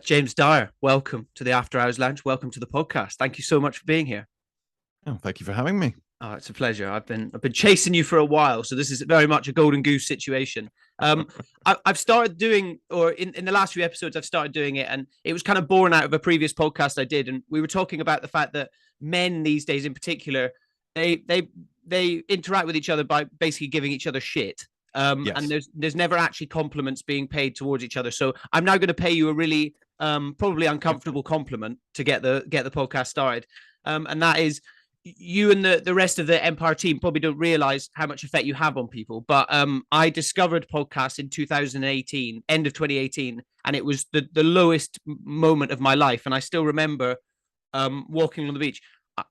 James Dyer, welcome to the After Hours Lounge. Welcome to the podcast. Thank you so much for being here. Oh, thank you for having me. Oh, it's a pleasure. I've been chasing you for a while, so this is very much a golden goose situation. Um, I've started doing, or in the last few episodes, I've started doing it, and it was kind of born out of a previous podcast I did, and we were talking about the fact that men these days, in particular, they interact with each other by basically giving each other shit. And Yes. there's never actually compliments being paid towards each other. So I'm now going to pay you a really probably uncomfortable compliment to get the podcast started, and that is you and the rest of the Empire team probably don't realize how much effect you have on people. But I discovered podcasts in 2018, end of 2018, and it was the lowest moment of my life. And I still remember walking on the beach.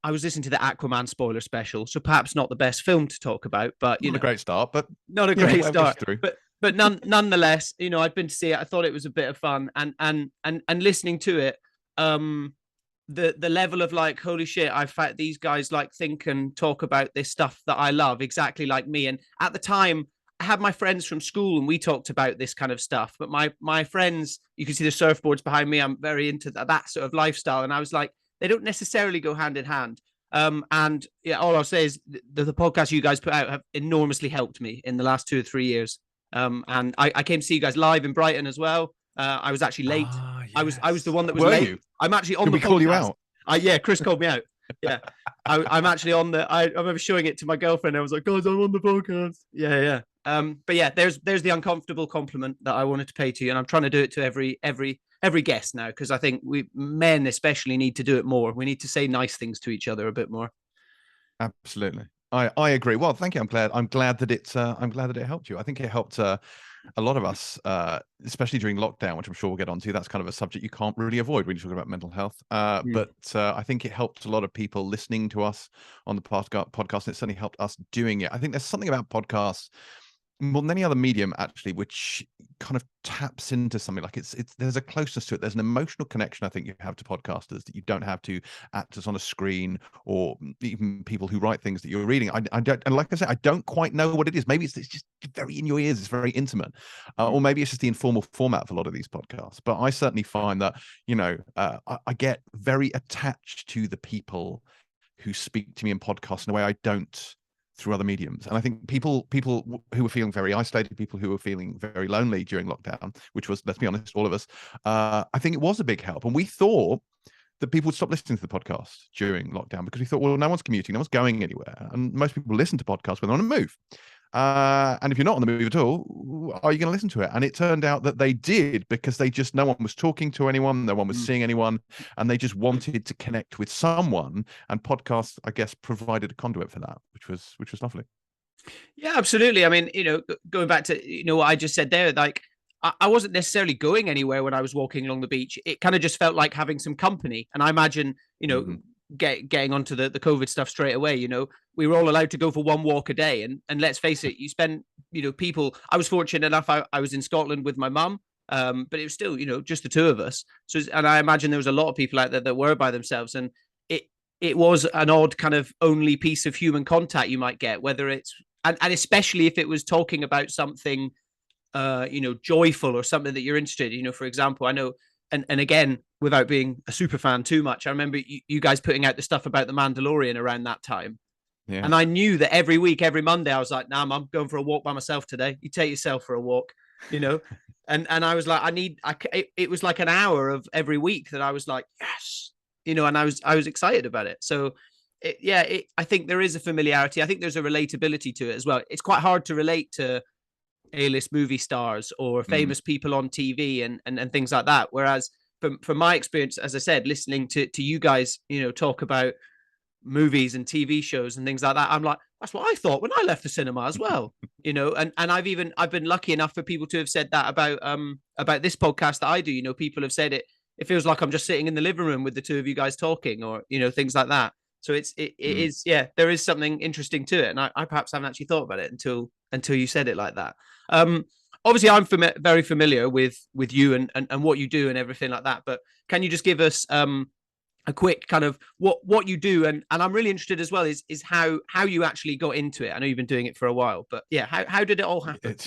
I was listening to the Aquaman spoiler special, so perhaps not the best film to talk about, but Not a great start, but not a great whatever start. gets through. But nonetheless, I'd been to see it. I thought it was a bit of fun, and listening to it, the level of like, holy shit, I fact these guys like think and talk about this stuff that I love exactly like me. And at the time, I had my friends from school and we talked about this kind of stuff. But my friends, you can see the surfboards behind me. I'm very into that sort of lifestyle, and I was like, they don't necessarily go hand in hand. And yeah, all I'll say is the podcast you guys put out have enormously helped me in the last 2 or 3 years. And I came to see you guys live in Brighton as well. I was actually late. I was the one that was Were late. you? I'm actually on Did the we call you podcast. out? Yeah, Chris called me out. Yeah, I'm actually on the. I remember showing it to my girlfriend. I was like, "Guys, I'm on the podcast." Yeah, yeah. But yeah, there's the uncomfortable compliment that I wanted to pay to you, and I'm trying to do it to every guest now, because I think we men especially need to do it more. We need to say nice things to each other a bit more. Absolutely. I agree. Well, thank you. I'm glad that it helped you. I think it helped a lot of us, especially during lockdown, which I'm sure we'll get onto. That's kind of a subject you can't really avoid when you're talking about mental health. But I think it helped a lot of people listening to us on the podcast, and it certainly helped us doing it. I think there's something about podcasts more than any other medium, actually, which kind of taps into something like it's there's a closeness to it. There's an emotional connection I think you have to podcasters that you don't have to actors on a screen, or even people who write things that you're reading. I don't, and like I said, I don't quite know what it is. Maybe it's just very in your ears. It's very intimate, or maybe it's just the informal format of a lot of these podcasts. But I certainly find that I get very attached to the people who speak to me in podcasts in a way I don't through other mediums. And I think people who were feeling very isolated, people who were feeling very lonely during lockdown, which was, let's be honest, all of us, I think it was a big help. And we thought that people would stop listening to the podcast during lockdown because we thought, well, no one's commuting, no one's going anywhere, and most people listen to podcasts when they're on a move. And if you're not on the move at all, are you going to listen to it? And it turned out that they did, because no one was talking to anyone, no one was seeing anyone, and they just wanted to connect with someone. And podcasts, I guess, provided a conduit for that, which was lovely. Yeah, absolutely. I mean, going back to what I just said there, like I wasn't necessarily going anywhere when I was walking along the beach. It kind of just felt like having some company. And I imagine, getting onto the COVID stuff straight away, we were all allowed to go for one walk a day. And let's face it, you spend, people, I was fortunate enough, I was in Scotland with my mum, but it was still, just the two of us. So, and I imagine there was a lot of people out there that were by themselves. And it was an odd kind of only piece of human contact you might get, whether it's, and especially if it was talking about something joyful or something that you're interested in. For example, I know, and again, without being a super fan too much, I remember you guys putting out the stuff about the Mandalorian around that time. Yeah. And I knew that every week, every Monday, I was like, nah, I'm going for a walk by myself today. You take yourself for a walk, and I was like, it was like an hour of every week that I was like, yes, and I was excited about it. So I think there is a familiarity. I think there's a relatability to it as well. It's quite hard to relate to A-list movie stars or famous people on TV and things like that. Whereas from my experience, as I said, listening to you guys, talk about movies and TV shows and things like that, I'm like, that's what I thought when I left the cinema as well, and I've been lucky enough for people to have said that about this podcast that I do. People have said it feels like I'm just sitting in the living room with the two of you guys talking, or, things like that. So it is, there is something interesting to it. And I perhaps haven't actually thought about it until you said it like that. Obviously I'm very familiar with you and what you do and everything like that, but can you just give us a quick kind of what you do? And I'm really interested as well is how you actually got into it. I know you've been doing it for a while, but yeah, how did it all happen?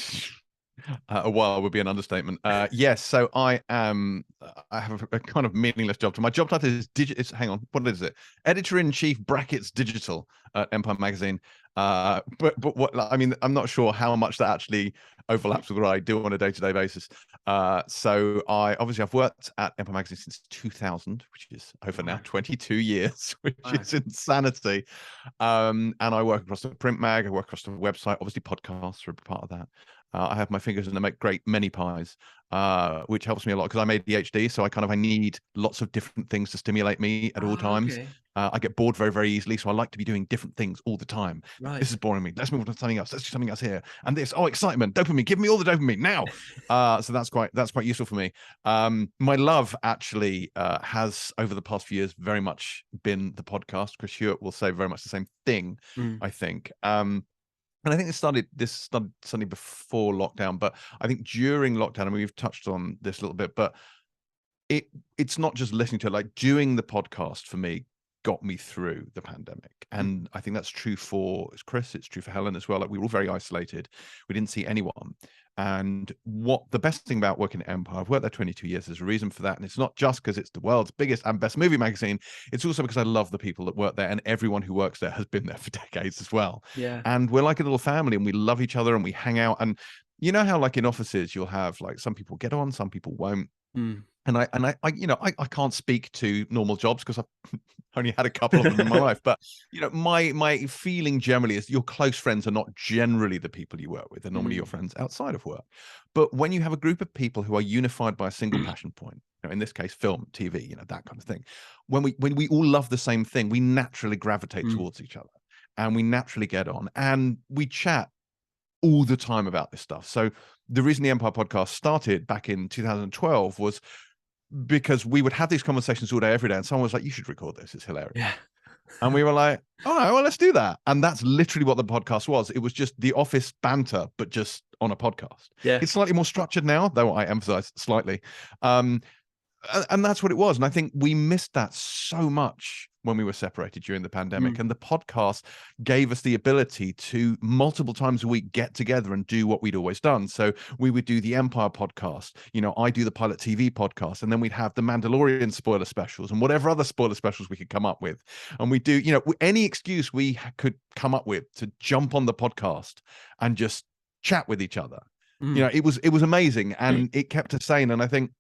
A while would be an understatement. Yes, so I have a kind of meaningless job. My job title is hang on, what is it? Editor-in-chief brackets digital at Empire Magazine. But what I mean, I'm not sure how much that actually overlaps with what I do on a day-to-day basis. So I've worked at Empire Magazine since 2000, which is over now 22 years, which is insanity. And I work across the print mag, I work across the website, obviously podcasts are a part of that. I have my fingers in a great many pies, which helps me a lot because I'm ADHD. So I need lots of different things to stimulate me at all times. Okay. I get bored very, very easily. So I like to be doing different things all the time. Right. This is boring me. Let's move on to something else. Let's do something else here. And this, excitement, dopamine. Give me all the dopamine now. So that's quite useful for me. My love actually has over the past few years very much been the podcast. Chris Hewitt will say very much the same thing, I think. And I think this started certainly before lockdown, but I think during lockdown, I mean, we've touched on this a little bit, but it's not just listening to it, like doing the podcast for me got me through the pandemic. And I think that's true for Chris, it's true for Helen as well. Like we were all very isolated. We didn't see anyone. And what the best thing about working at Empire, I've worked there 22 years, there's a reason for that. And it's not just because it's the world's biggest and best movie magazine. It's also because I love the people that work there, and everyone who works there has been there for decades as well. Yeah. And we're like a little family, and we love each other and we hang out. And you know how like in offices, you'll have like some people get on, some people won't. And I can't speak to normal jobs because I've only had a couple of them in my life. But my feeling generally is your close friends are not generally the people you work with. They're normally your friends outside of work. But when you have a group of people who are unified by a single passion point, in this case, film, TV, that kind of thing, when we all love the same thing, we naturally gravitate towards each other, and we naturally get on, and we chat all the time about this stuff. So the reason the Empire podcast started back in 2012 was because we would have these conversations all day, every day. And someone was like, you should record this. It's hilarious. Yeah. And we were like, all right, well, let's do that. And that's literally what the podcast was. It was just the office banter, but just on a podcast. Yeah. It's slightly more structured now, though I emphasize slightly. And that's what it was. And I think we missed that so much when we were separated during the pandemic. And the podcast gave us the ability to multiple times a week get together and do what we'd always done. So we would do the Empire podcast, I do the Pilot TV podcast, and then we'd have the Mandalorian spoiler specials and whatever other spoiler specials we could come up with. And we do, any excuse we could come up with to jump on the podcast and just chat with each other. It was amazing, and it kept us sane. And I think,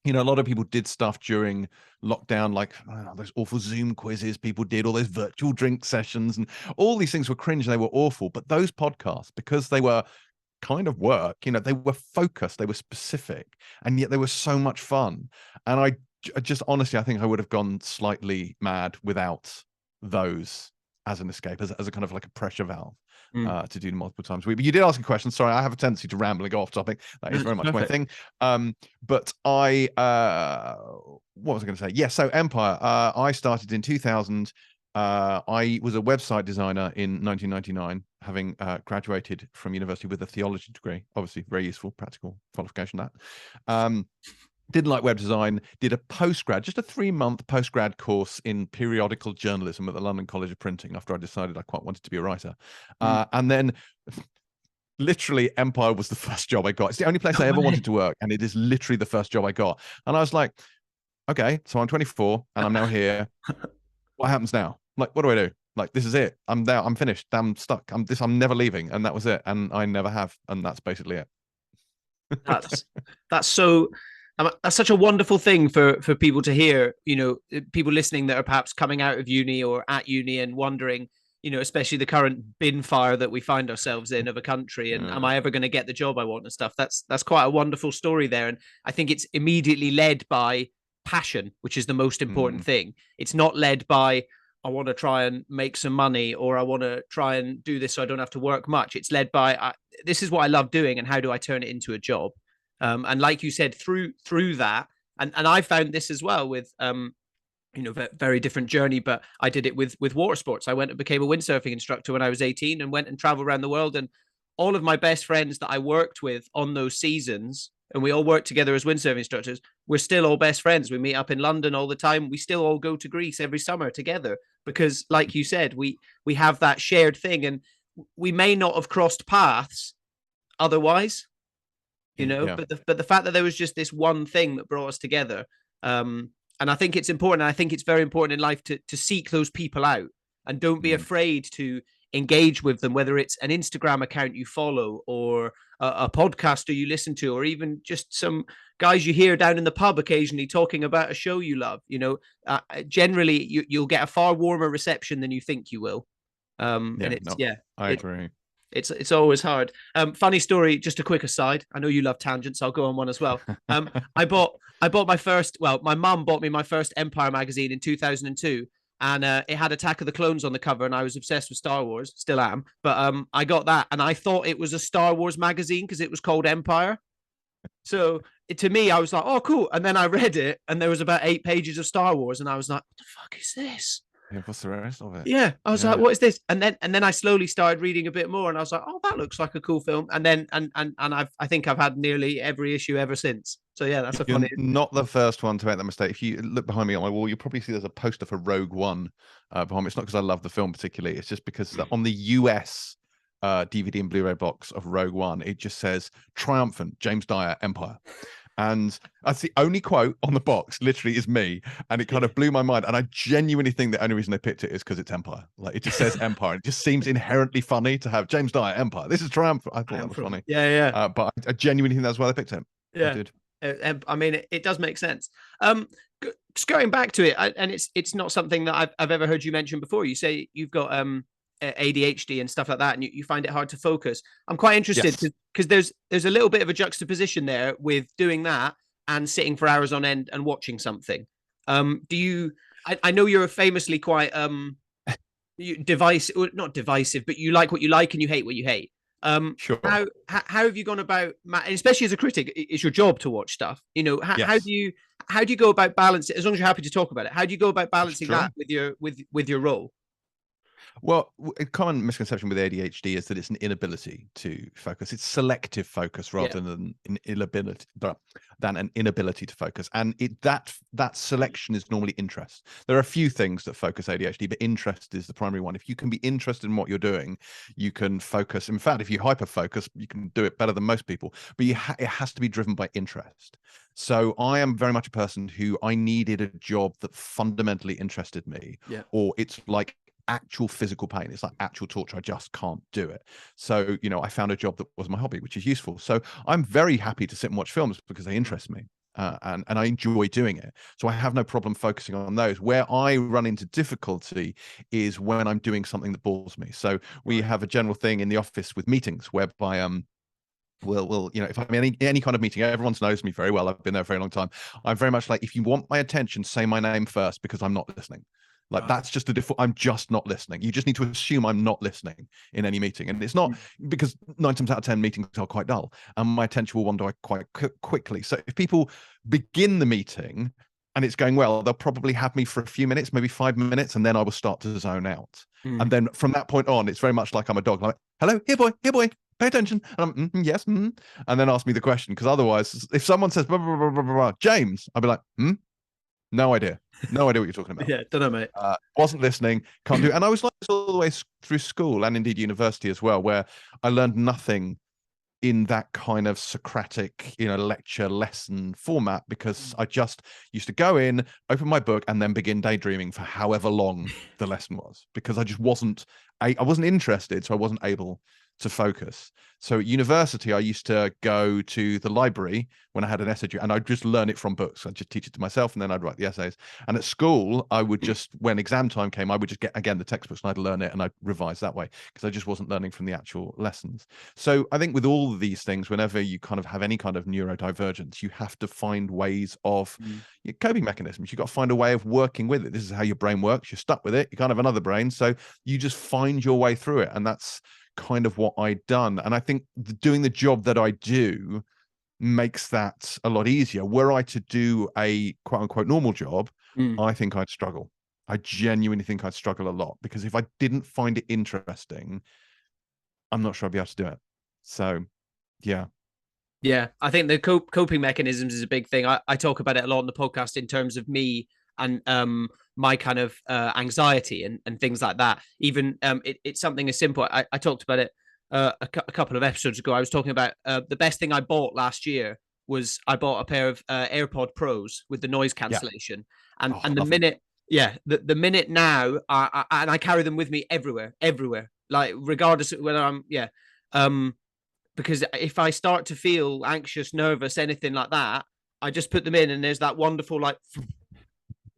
a lot of people did stuff during lockdown, like those awful Zoom quizzes people did, all those virtual drink sessions, and all these things were cringe and they were awful. But those podcasts, because they were kind of work, they were focused, they were specific, and yet they were so much fun. And I just honestly, I think I would have gone slightly mad without those as an escape, as a kind of like a pressure valve. To do multiple times a week. But you did ask a question. Sorry, I have a tendency to ramble and go off topic. That is very much my thing. But what was I going to say? Yeah, so Empire, I started in 2000. I was a website designer in 1999, having graduated from university with a theology degree. Obviously, very useful, practical qualification, that. Didn't like web design, did a postgrad, just a 3-month postgrad course in periodical journalism at the London College of Printing after I decided I quite wanted to be a writer. And then literally Empire was the first job I got. It's the only place I ever wanted to work, and it is literally the first job I got. And I was like, okay, so I'm 24 and I'm now here. What happens now? Like, what do I do? Like, this is it. I'm there. I'm finished. I'm stuck. I'm never leaving. And that was it. And I never have. And that's basically it. That's so... That's such a wonderful thing for people to hear, people listening that are perhaps coming out of uni or at uni and wondering, especially the current bin fire that we find ourselves in of a country. And am I ever going to get the job I want and stuff? That's quite a wonderful story there. And I think it's immediately led by passion, which is the most important thing. It's not led by, I want to try and make some money, or I want to try and do this so I don't have to work much. It's led by, this is what I love doing, and how do I turn it into a job? And like you said, through that, and I found this as well with, very different journey, but I did it with water sports. I went and became a windsurfing instructor when I was 18 and went and traveled around the world. And all of my best friends that I worked with on those seasons, and we all worked together as windsurfing instructors, we're still all best friends. We meet up in London all the time. We still all go to Greece every summer together because, like you said, we have that shared thing, and we may not have crossed paths otherwise. Yeah. but the fact that there was just this one thing that brought us together. And I think it's important. I think it's very important in life to seek those people out and don't be afraid to engage with them, whether it's an Instagram account you follow or a podcaster you listen to, or even just some guys you hear down in the pub occasionally talking about a show you love. Generally you'll get a far warmer reception than you think you will. I agree. It's always hard. Funny story, just a quick aside. I know you love tangents. I'll go on one as well. I bought my mum bought me my first Empire magazine in 2002, and it had Attack of the Clones on the cover, and I was obsessed with Star Wars, still am. But I got that, and I thought it was a Star Wars magazine because it was called Empire. So to me, I was like, oh, cool. And then I read it, and there was about 8 pages of Star Wars, and I was like, what the fuck is this? Yeah, what's the rest of it? Yeah, I was like, what is this? And then I slowly started reading a bit more, and I was like, oh, that looks like a cool film. And then I think I've had nearly every issue ever since. So yeah, that's You're funny. not the first one to make that mistake. If you look behind me on my wall, you'll probably see there's a poster for Rogue One behind me. It's not because I love the film particularly. It's just because on the US DVD and Blu-ray box of Rogue One, it just says "Triumphant James Dyer Empire." And that's the only quote on the box, literally, is me. And it kind of blew my mind. And I genuinely think the only reason they picked it is because it's Empire. Like, it just says Empire. It just seems inherently funny to have James Dyer Empire. This is triumphant. I thought that was funny. Yeah. But I genuinely think that's why they picked him. Yeah. I mean, it does make sense. Just going back to it, and it's not something that I've ever heard you mention before. You say you've got ADHD and stuff like that, and you find it hard to focus. I'm quite interested because there's a little bit of a juxtaposition there with doing that and sitting for hours on end and watching something. Do you? I know you're famously quite not divisive, but you like what you like and you hate what you hate. Sure. How have you gone about, especially as a critic, it's your job to watch stuff. How do you go about balancing? As long as you're happy to talk about it, how do you go about balancing that with your role? Well, a common misconception with ADHD is that it's an inability to focus. It's selective focus rather than an inability to focus. And that selection is normally interest. There are a few things that focus ADHD, but interest is the primary one. If you can be interested in what you're doing, you can focus. In fact, if you hyper focus, you can do it better than most people. But it has to be driven by interest. So I am very much a person who I needed a job that fundamentally interested me, or it's like actual physical pain. It's like actual torture. I just can't do it. So, I found a job that was my hobby, which is useful. So I'm very happy to sit and watch films because they interest me. And I enjoy doing it. So I have no problem focusing on those. Where I run into difficulty is when I'm doing something that bores me. So we have a general thing in the office with meetings whereby we'll if I'm in any kind of meeting, everyone knows me very well. I've been there for a very long time. I'm very much like, if you want my attention, say my name first, because I'm not listening. Like, that's just the default. I'm just not listening. You just need to assume I'm not listening in any meeting. And it's not, because 9 times out of 10 meetings are quite dull and my attention will wander quite quickly. So if people begin the meeting and it's going well, they'll probably have me for a few minutes, maybe 5 minutes, and then I will start to zone out. And then from that point on, it's very much like I'm a dog. Like, hello, here boy, pay attention. And I'm, yes, and then ask me the question. Because otherwise, if someone says, blah, blah, blah, blah, blah, James, I'll be like, no idea what you're talking about. Yeah, don't know, mate. Wasn't listening, can't do it. And I was like this all the way through school and indeed university as well, where I learned nothing in that kind of Socratic, lecture lesson format, because I just used to go in, open my book, and then begin daydreaming for however long the lesson was, because I just wasn't interested, so I wasn't able to focus. So at university, I used to go to the library when I had an essay due, and I'd just learn it from books. I'd just teach it to myself, and then I'd write the essays. And at school, I would just, when exam time came, I would just get, again, the textbooks, and I'd learn it, and I'd revise that way, because I just wasn't learning from the actual lessons. So I think with all of these things, whenever you kind of have any kind of neurodivergence, you have to find ways of your coping mechanisms. You've got to find a way of working with it. This is how your brain works. You're stuck with it. You can't have another brain. So you just find your way through it. And that's kind of what I'd done. And I think doing the job that I do makes that a lot easier. Were I to do a quote unquote normal job, I think I'd struggle. I genuinely think I'd struggle a lot, because if I didn't find it interesting, I'm not sure I'd be able to do it. So yeah, I think the coping mechanisms is a big thing. I talk about it a lot on the podcast in terms of me and my kind of anxiety and things like that. Even it's something as simple. I talked about it a couple of episodes ago. I was talking about the best thing I bought last year was I bought a pair of AirPod Pros with the noise Yeah. cancellation, Oh, and the love them. minute, yeah, the minute now, and I carry them with me everywhere, like regardless of whether I'm, yeah, because if I start to feel anxious, nervous, anything like that, I just put them in, and there's that wonderful like,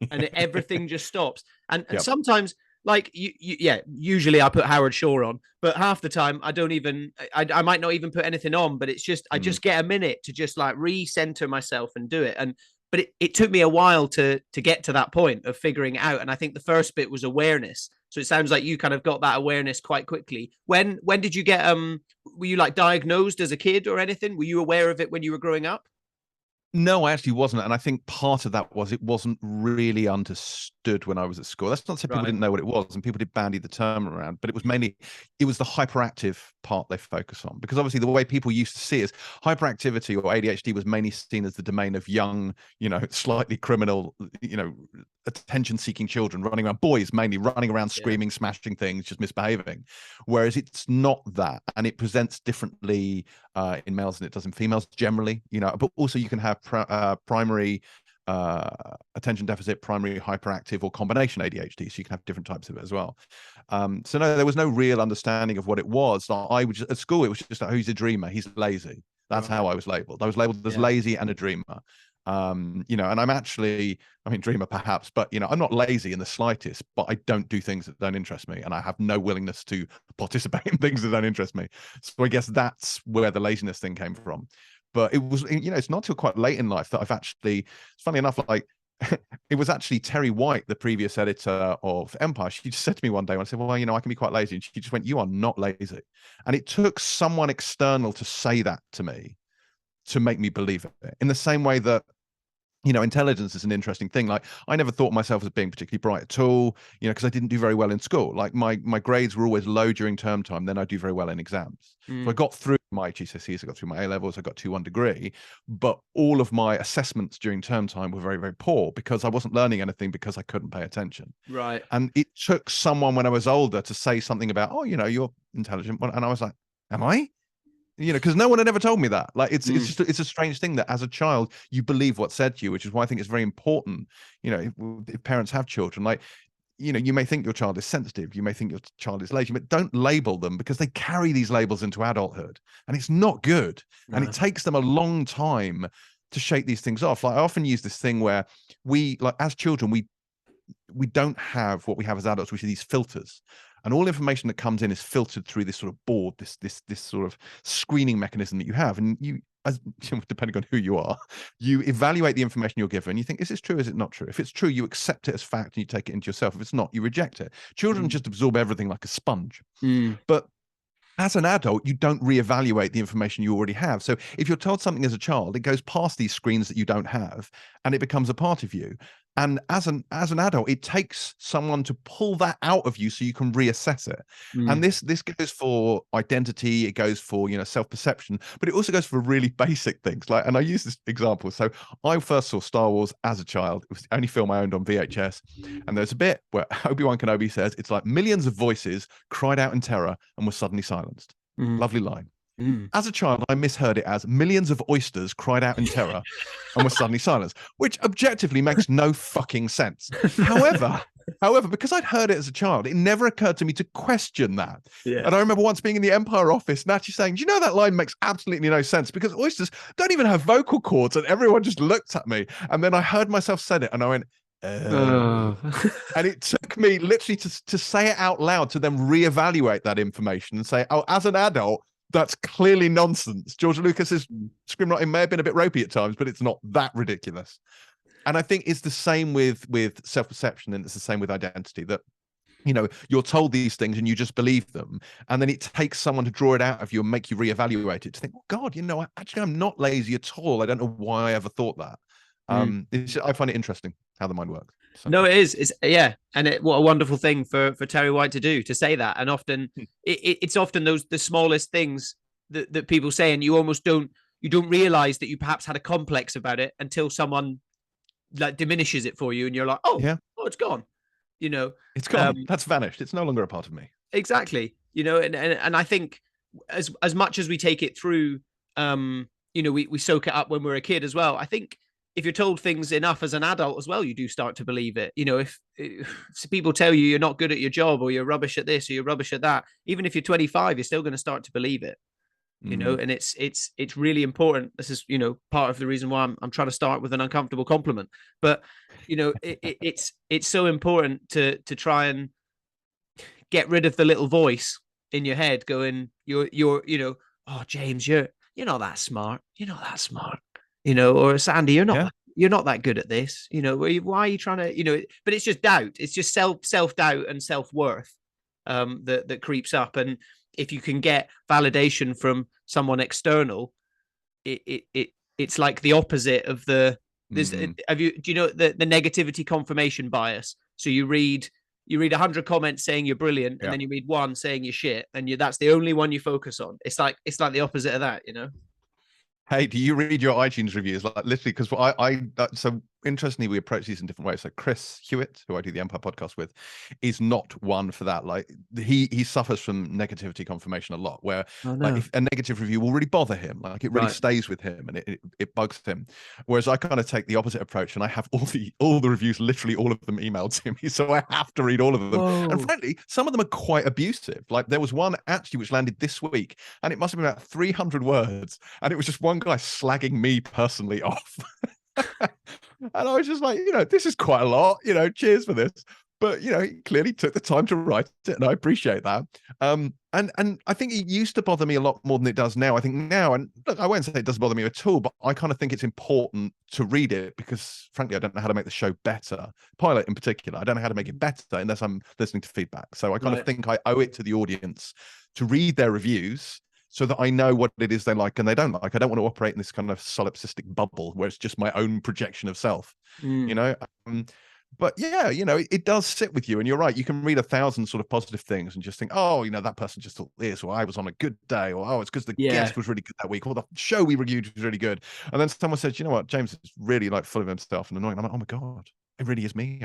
and everything just stops. And Yep. sometimes, like yeah, usually I put Howard Shore on, but half the time I don't even, I might not even put anything on, but it's just, I just get a minute to just like recenter myself and do it. And but it took me a while to get to that point of figuring it out. And I think the first bit was awareness. So it sounds like you kind of got that awareness quite quickly. When did you get were you like diagnosed as a kid or anything? Were you aware of it when you were growing up? No, I actually wasn't. And I think part of that was it wasn't really understood when I was at school. That's not to say people Right. didn't know what it was and people did bandy the term around, but it was mainly, it was the hyperactive part they focus on. Because obviously the way people used to see it is hyperactivity or ADHD was mainly seen as the domain of young, slightly criminal, attention-seeking children running around, boys mainly running around, screaming, smashing things, just misbehaving. Whereas it's not that. And it presents differently in males than it does in females generally, but also you can have primary attention deficit, primary hyperactive, or combination ADHD. So you can have different types of it as well. So no, there was no real understanding of what it was. I was just, at school, it was just like, oh, he's a dreamer, he's lazy. That's how I was labeled. I was labeled as lazy and a dreamer. And I'm actually, I mean, dreamer perhaps, but I'm not lazy in the slightest, but I don't do things that don't interest me, and I have no willingness to participate in things that don't interest me. So I guess that's where the laziness thing came from. But it was, it's not till quite late in life that I've actually, funny enough, like it was actually Terry White, the previous editor of Empire. She just said to me one day, when I said, well, I can be quite lazy. And she just went, you are not lazy. And it took someone external to say that to me to make me believe it, in the same way that intelligence is an interesting thing. Like, I never thought of myself as being particularly bright at all, because I didn't do very well in school. Like my grades were always low during term time. Then I do very well in exams. So I got through my GCSEs, I got through my A levels, I got 2-1 degree, but all of my assessments during term time were very, very poor because I wasn't learning anything because I couldn't pay attention. Right. And it took someone when I was older to say something about, oh, you're intelligent. And I was like, am I? Because no one had ever told me that. Like, it's just, it's a strange thing that as a child you believe what's said to you, which is why I think it's very important. If parents have children, like, you may think your child is sensitive, you may think your child is lazy, but don't label them, because they carry these labels into adulthood, and it's not good. No. And it takes them a long time to shake these things off. Like, I often use this thing where we, like, as children, we don't have what we have as adults, which are these filters. And all information that comes in is filtered through this sort of board, this sort of screening mechanism that you have. And you, as depending on who you are, you evaluate the information you're given. You think, is this true? Is it not true? If it's true, you accept it as fact and you take it into yourself. If it's not, you reject it. Children just absorb everything like a sponge. But as an adult, you don't reevaluate the information you already have. So if you're told something as a child, it goes past these screens that you don't have, and it becomes a part of you. And as an adult, it takes someone to pull that out of you so you can reassess it. And this goes for identity, it goes for self-perception, but it also goes for really basic things. Like, and I use this example. So I first saw Star Wars as a child. It was the only film I owned on VHS. And there's a bit where Obi-Wan Kenobi says, it's like millions of voices cried out in terror and were suddenly silenced. Lovely line. As a child, I misheard it as millions of oysters cried out in terror and were suddenly silenced, which objectively makes no fucking sense. However, because I'd heard it as a child, it never occurred to me to question that. Yeah. And I remember once being in the Empire office and actually saying, do you know that line makes absolutely no sense because oysters don't even have vocal cords? And everyone just looked at me. And then I heard myself say it and I went, and it took me literally to say it out loud to then reevaluate that information and say, oh, as an adult, that's clearly nonsense. George Lucas's screenwriting may have been a bit ropey at times, but it's not that ridiculous. And I think it's the same with self-perception, and it's the same with identity, that you're told these things and you just believe them, and then it takes someone to draw it out of you and make you reevaluate it to think, oh God, actually I'm not lazy at all. I don't know why I ever thought that. I find it interesting how the mind works. So. No, it is. It's and what a wonderful thing for Terry White to do, to say that. And often it's often the smallest things that people say, and you almost don't realize that you perhaps had a complex about it until someone like diminishes it for you, and you're like, oh, it's gone. It's gone. That's vanished. It's no longer a part of me. Exactly. And I think as much as we take it through, we soak it up when we're a kid as well. I think if you're told things enough as an adult as well, you do start to believe it. If people tell you you're not good at your job, or you're rubbish at this, or you're rubbish at that, even if you're 25, you're still going to start to believe it. And it's really important. This is part of the reason why I'm trying to start with an uncomfortable compliment. But it's so important to try and get rid of the little voice in your head going, oh, James, you're not that smart, or Sandy, you're not that good at this, why are you trying to, but it's just doubt. It's just self-doubt and self-worth that creeps up. And if you can get validation from someone external, it's like the opposite of the do you know the negativity confirmation bias? So you read 100 comments saying you're brilliant, and then you read one saying you're shit, and that's the only one you focus on. It's like the opposite of that. Hey, do you read your iTunes reviews? Like literally, because so interestingly, we approach these in different ways. So Chris Hewitt, who I do the Empire podcast with, is not one for that. Like he suffers from negativity confirmation a lot, where like if a negative review will really bother him, like it really stays with him, and it bugs him. Whereas I kind of take the opposite approach, and I have all the reviews, literally all of them, emailed to me, so I have to read all of them. Whoa. And frankly, some of them are quite abusive. Like there was one actually which landed this week, and it must have been about 300 words, and it was just one guy slagging me personally off. And I was just like, this is quite a lot, cheers for this. But, he clearly took the time to write it, and I appreciate that. And I think it used to bother me a lot more than it does now. I think now, and look, I won't say it doesn't bother me at all, but I kind of think it's important to read it because, frankly, I don't know how to make the show better. Pilot in particular, I don't know how to make it better unless I'm listening to feedback. So I kind of think I owe it to the audience to read their reviews, so that I know what it is they like and they don't like. I don't want to operate in this kind of solipsistic bubble where it's just my own projection of self, But yeah, it does sit with you. And you're right. You can read 1,000 sort of positive things and just think, oh, that person just thought this, or I was on a good day, or, oh, it's because the guest was really good that week, or the show we reviewed was really good. And then someone says, you know what, James is really like full of himself and annoying. I'm like, oh my God. It really is me.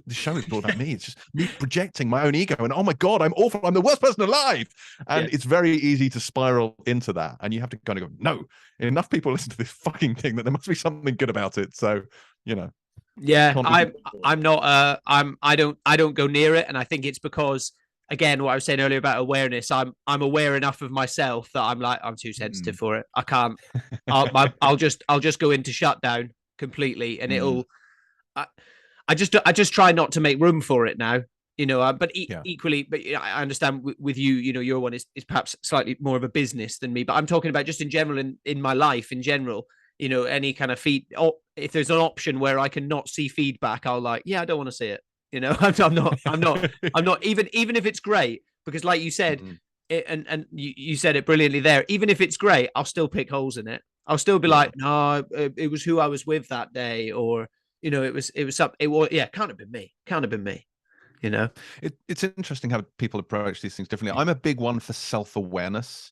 The show is all about me. It's just me projecting my own ego. And oh my God, I'm awful. I'm the worst person alive. And it's very easy to spiral into that. And you have to kind of go, no, enough people listen to this fucking thing that there must be something good about it. So, Yeah, I'm not. I don't go near it, and I think it's because, again, what I was saying earlier about awareness. I'm aware enough of myself that I'm like, I'm too sensitive for it. I can't. I'll just go into shutdown completely, and it'll. I just try not to make room for it now, but equally, but I understand with you, your one is perhaps slightly more of a business than me, but I'm talking about just in general, in my life in general, any kind of if there's an option where I can not see feedback, I'll I don't want to see it. I'm not even if it's great, because like you said, and you said it brilliantly there, even if it's great, I'll still pick holes in it. I'll still be like, no, it was who I was with that day, or it was can't have been me. It's interesting how people approach these things differently. I'm a big one for self-awareness.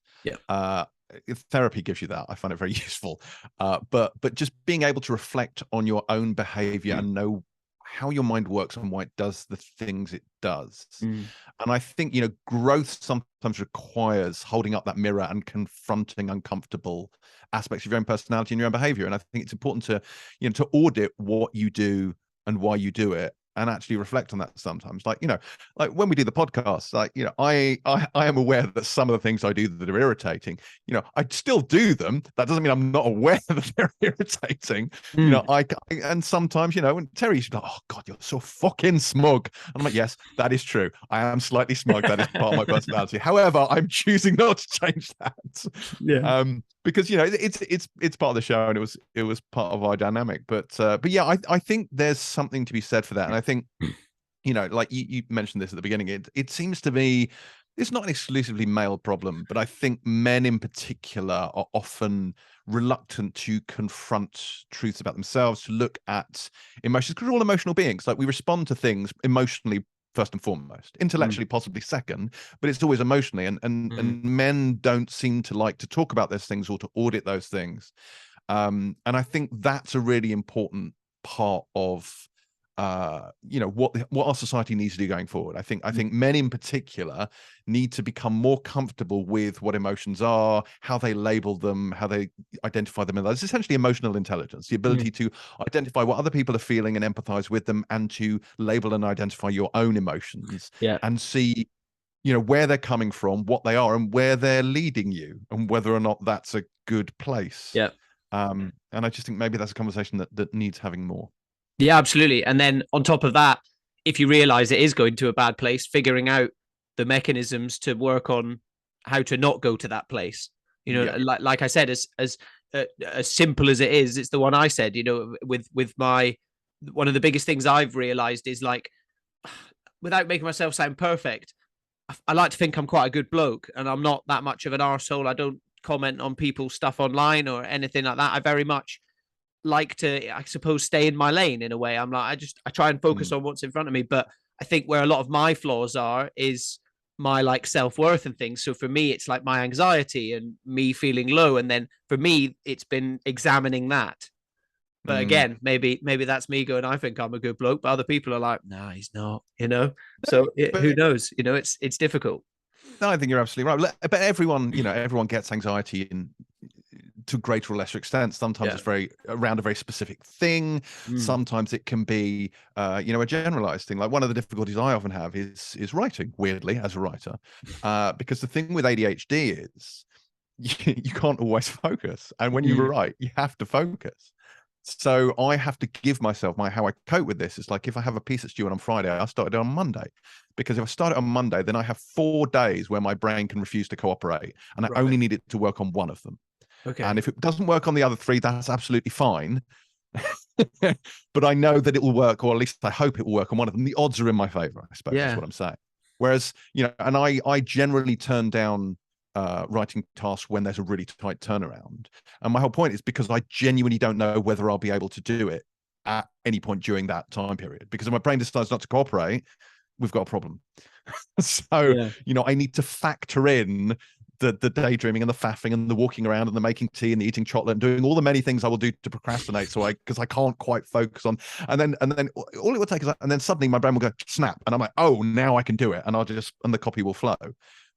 Therapy gives you that. I find it very useful. But just being able to reflect on your own behavior and know how your mind works and why it does the things it does. And I think, growth sometimes requires holding up that mirror and confronting uncomfortable aspects of your own personality and your own behavior. And I think it's important to, to audit what you do and why you do it, and actually reflect on that sometimes. Like when we do the podcast, I am aware that some of the things I do that are irritating, I still do them. That doesn't mean I'm not aware that they're irritating. And sometimes, when Terry's like, oh God, you're so fucking smug. And I'm like, yes, that is true. I am slightly smug. That is part of my personality. However, I'm choosing not to change that. Because it's part of the show, and it was part of our dynamic. But yeah, I think there's something to be said for that. And I think, like you mentioned this at the beginning, it seems to be, it's not an exclusively male problem, but I think men in particular are often reluctant to confront truths about themselves, to look at emotions, because we're all emotional beings. Like we respond to things emotionally first and foremost, intellectually possibly second, but it's always emotionally, and men don't seem to like to talk about those things or to audit those things. And I think that's a really important part of what our society needs to do going forward. I think men in particular need to become more comfortable with what emotions are, how they label them, how they identify them. It's essentially emotional intelligence, the ability to identify what other people are feeling and empathize with them, and to label and identify your own emotions, and see where they're coming from, what they are, and where they're leading you, and whether or not that's a good place. And I just think maybe that's a conversation that needs having more. Yeah, absolutely. And then on top of that, if you realize it is going to a bad place, figuring out the mechanisms to work on how to not go to that place. Like I said, as simple as it is, it's the one I said, with my, one of the biggest things I've realized is, like, without making myself sound perfect, I like to think I'm quite a good bloke, and I'm not that much of an arsehole. I don't comment on people's stuff online or anything like that. I very much like to, I suppose, stay in my lane in a way. I'm like, I try and focus on what's in front of me. But I think where a lot of my flaws are is my, like, self-worth and things. So for me, it's like my anxiety and me feeling low. And then for me, it's been examining that. But again, maybe that's me going, I think I'm a good bloke, but other people are like, nah, he's not, So who knows? It's difficult. No, I think you're absolutely right. But everyone gets anxiety to greater or lesser extent. Sometimes it's very around a very specific thing. Sometimes it can be a generalized thing. Like, one of the difficulties I often have is writing, weirdly, as a writer, because the thing with ADHD is you can't always focus, and when you write, you have to focus. So I have to give myself how I cope with this is, like, if I have a piece that's due on Friday, I start it on Monday, because if I start it on Monday, then I have 4 days where my brain can refuse to cooperate, and I only need it to work on one of them. Okay. And if it doesn't work on the other 3, that's absolutely fine. But I know that it will work, or at least I hope it will work on one of them. The odds are in my favor, I suppose. That's what I'm saying. Whereas, and I generally turn down writing tasks when there's a really tight turnaround. And my whole point is because I genuinely don't know whether I'll be able to do it at any point during that time period. Because if my brain decides not to cooperate, we've got a problem. So, I need to factor in the daydreaming and the faffing and the walking around and the making tea and the eating chocolate and doing all the many things I will do to procrastinate. So because I can't quite focus on, and then all it will take is, and then suddenly my brain will go snap, and I'm like, oh, now I can do it, and and the copy will flow.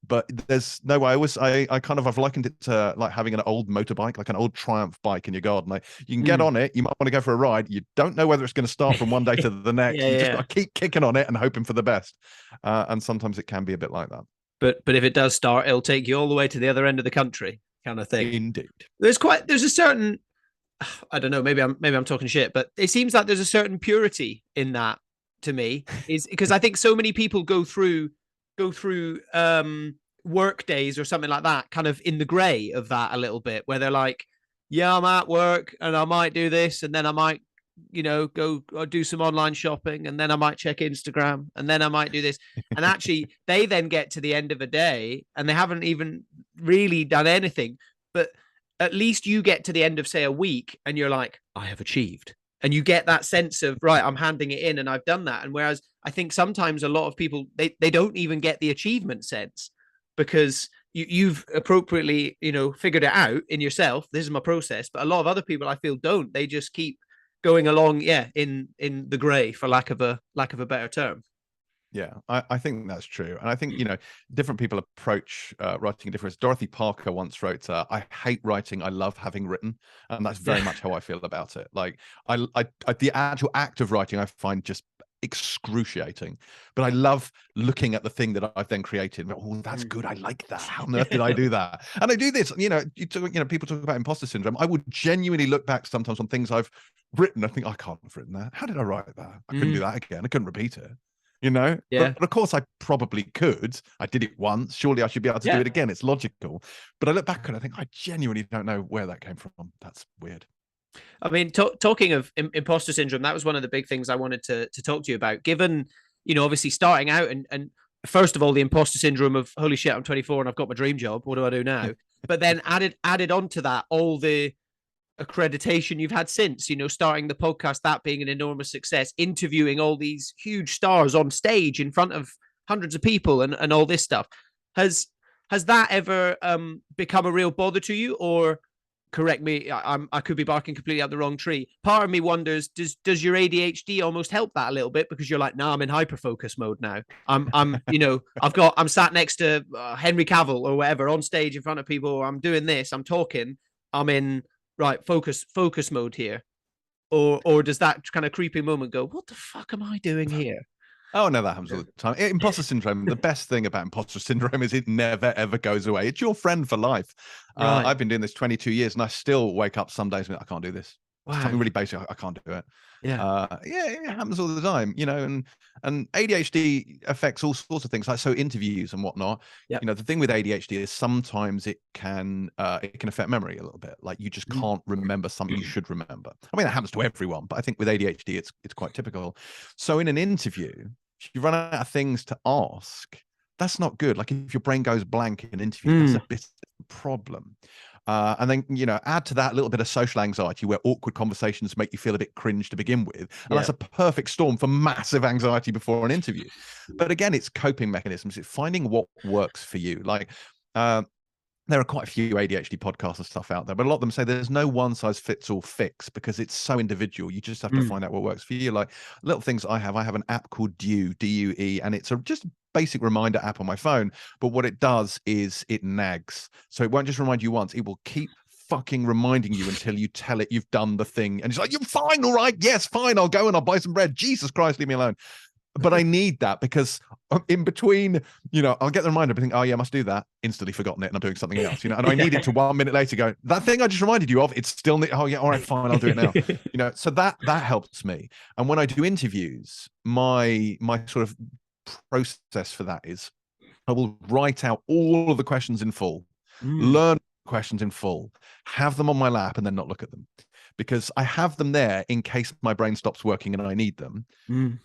But there's no way. I've likened it to like having an old motorbike, like an old Triumph bike in your garden. Like, you can get on it, you might want to go for a ride. You don't know whether it's going to start from one day to the next. You just got to keep kicking on it and hoping for the best. And sometimes it can be a bit like that. But if it does start, it'll take you all the way to the other end of the country, kind of thing. Indeed. There's a certain, I don't know, maybe I'm talking shit, but it seems like there's a certain purity in that to me, is because I think so many people go through work days or something like that, kind of in the gray of that a little bit, where they're like, yeah, I'm at work and I might do this, and then I might go or do some online shopping, and then I might check Instagram, and then I might do this. And actually they then get to the end of a day and they haven't even really done anything, but at least you get to the end of, say, a week, and you're like, I have achieved. And you get that sense of, right, I'm handing it in and I've done that. And whereas I think sometimes a lot of people, they don't even get the achievement sense, because you've appropriately, figured it out in yourself. This is my process. But a lot of other people, I feel, don't. They just keep going along, in the gray, for lack of a better term. Yeah, I think that's true. And I think, different people approach writing different. Dorothy Parker once wrote, I hate writing, I love having written. And that's very much how I feel about it. Like, the actual act of writing, I find just excruciating, but I love looking at the thing that I've then created. Oh, that's good. I like that. How on earth did I do that? And I do this, people talk about imposter syndrome. I would genuinely look back sometimes on things I've written. I think, I can't have written that. How did I write that? I couldn't do that again. I couldn't repeat it. But of course I probably could. I did it once. Surely I should be able to do it again. It's logical. But I look back and I think, I genuinely don't know where that came from. That's weird. I mean, talking of imposter syndrome, that was one of the big things I wanted to talk to you about, given, obviously starting out and first of all, the imposter syndrome of, holy shit, I'm 24 and I've got my dream job. What do I do now? But then added onto that, all the accreditation you've had since, starting the podcast, that being an enormous success, interviewing all these huge stars on stage in front of hundreds of people and all this stuff. Has that ever become a real bother to you? Or, correct me, I could be barking completely up the wrong tree. Part of me wonders, does your ADHD almost help that a little bit, because you're like, no, I'm in hyper focus mode now. I'm I'm sat next to Henry Cavill or whatever on stage in front of people. I'm doing this. I'm talking. I'm in focus mode here. Or does that kind of creepy moment go, what the fuck am I doing here? Oh, no, that happens all the time. Imposter syndrome, the best thing about imposter syndrome is it never, ever goes away. It's your friend for life. Right. I've been doing this 22 years and I still wake up some days and I can't do this. Wow. Something really basic, I can't do it. Yeah. It happens all the time, and ADHD affects all sorts of things, like so interviews and whatnot. Yep. The thing with ADHD is sometimes it can affect memory a little bit. Like you just can't remember something you should remember. I mean, that happens to everyone, but I think with ADHD, it's quite typical. So in an interview, if you run out of things to ask, that's not good. Like if your brain goes blank in an interview, that's a bit of a problem. And then, add to that a little bit of social anxiety where awkward conversations make you feel a bit cringe to begin with. And that's a perfect storm for massive anxiety before an interview. But again, it's coping mechanisms. It's finding what works for you. Like, there are quite a few ADHD podcasts and stuff out there, but a lot of them say there's no one size fits all fix because it's so individual. You just have to find out what works for you. Like little things I have an app called Due, DUE, and it's just basic reminder app on my phone. But what it does is it nags. So it won't just remind you once, it will keep fucking reminding you until you tell it you've done the thing. And it's like, you're fine, all right? Yes, fine. I'll go and I'll buy some bread. Jesus Christ, leave me alone. But I need that because in between, I'll get the reminder, but think, oh yeah, I must do that. Instantly forgotten it and I'm doing something else, and I need it to 1 minute later go, that thing I just reminded you of, it's still, oh yeah, all right, fine, I'll do it now. So that helps me. And when I do interviews, my sort of process for that is I will write out all of the questions in full, learn questions in full, have them on my lap and then not look at them. Because I have them there in case my brain stops working and I need them.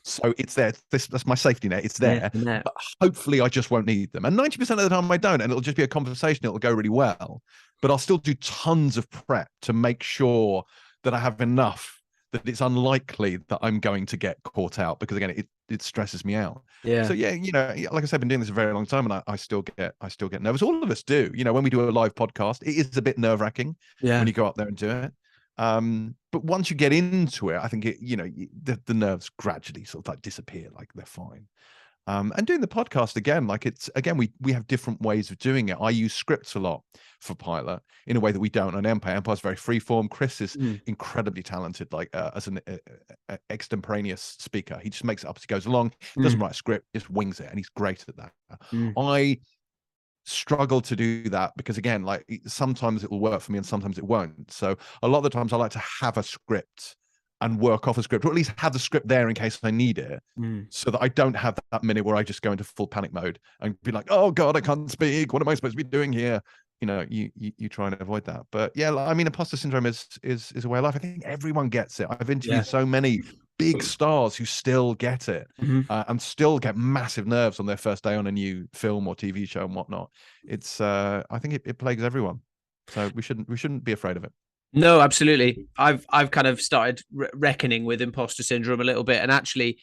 So it's there. That's my safety net. It's there. Yeah. But hopefully I just won't need them. And 90% of the time I don't. And it'll just be a conversation. It'll go really well. But I'll still do tons of prep to make sure that I have enough that it's unlikely that I'm going to get caught out. Because again, it stresses me out. Yeah. So yeah, like I said, I've been doing this a very long time and I still get nervous. All of us do. When we do a live podcast, it is a bit nerve-wracking when you go up there and do it. But once you get into it, I think the nerves gradually sort of like disappear, like they're fine. And doing the podcast again, we have different ways of doing it. I use scripts a lot for Pilot in a way that we don't on Empire. Empire's very freeform. Chris is incredibly talented, like as an extemporaneous speaker. He just makes it up as he goes along. He doesn't write a script, just wings it, and he's great at that. I struggle to do that because again, like sometimes it will work for me and sometimes it won't. So a lot of the times I like to have a script and work off a script, or at least have the script there in case I need it, so that I don't have that minute where I just go into full panic mode and be like, oh God, I can't speak. What am I supposed to be doing here? You try and avoid that. But yeah, I mean, imposter syndrome is a way of life. I think everyone gets it. I've interviewed so many big stars who still get it and still get massive nerves on their first day on a new film or TV show and whatnot. It's I think it plagues everyone. So we shouldn't be afraid of it. No, absolutely. I've kind of started reckoning with imposter syndrome a little bit, and actually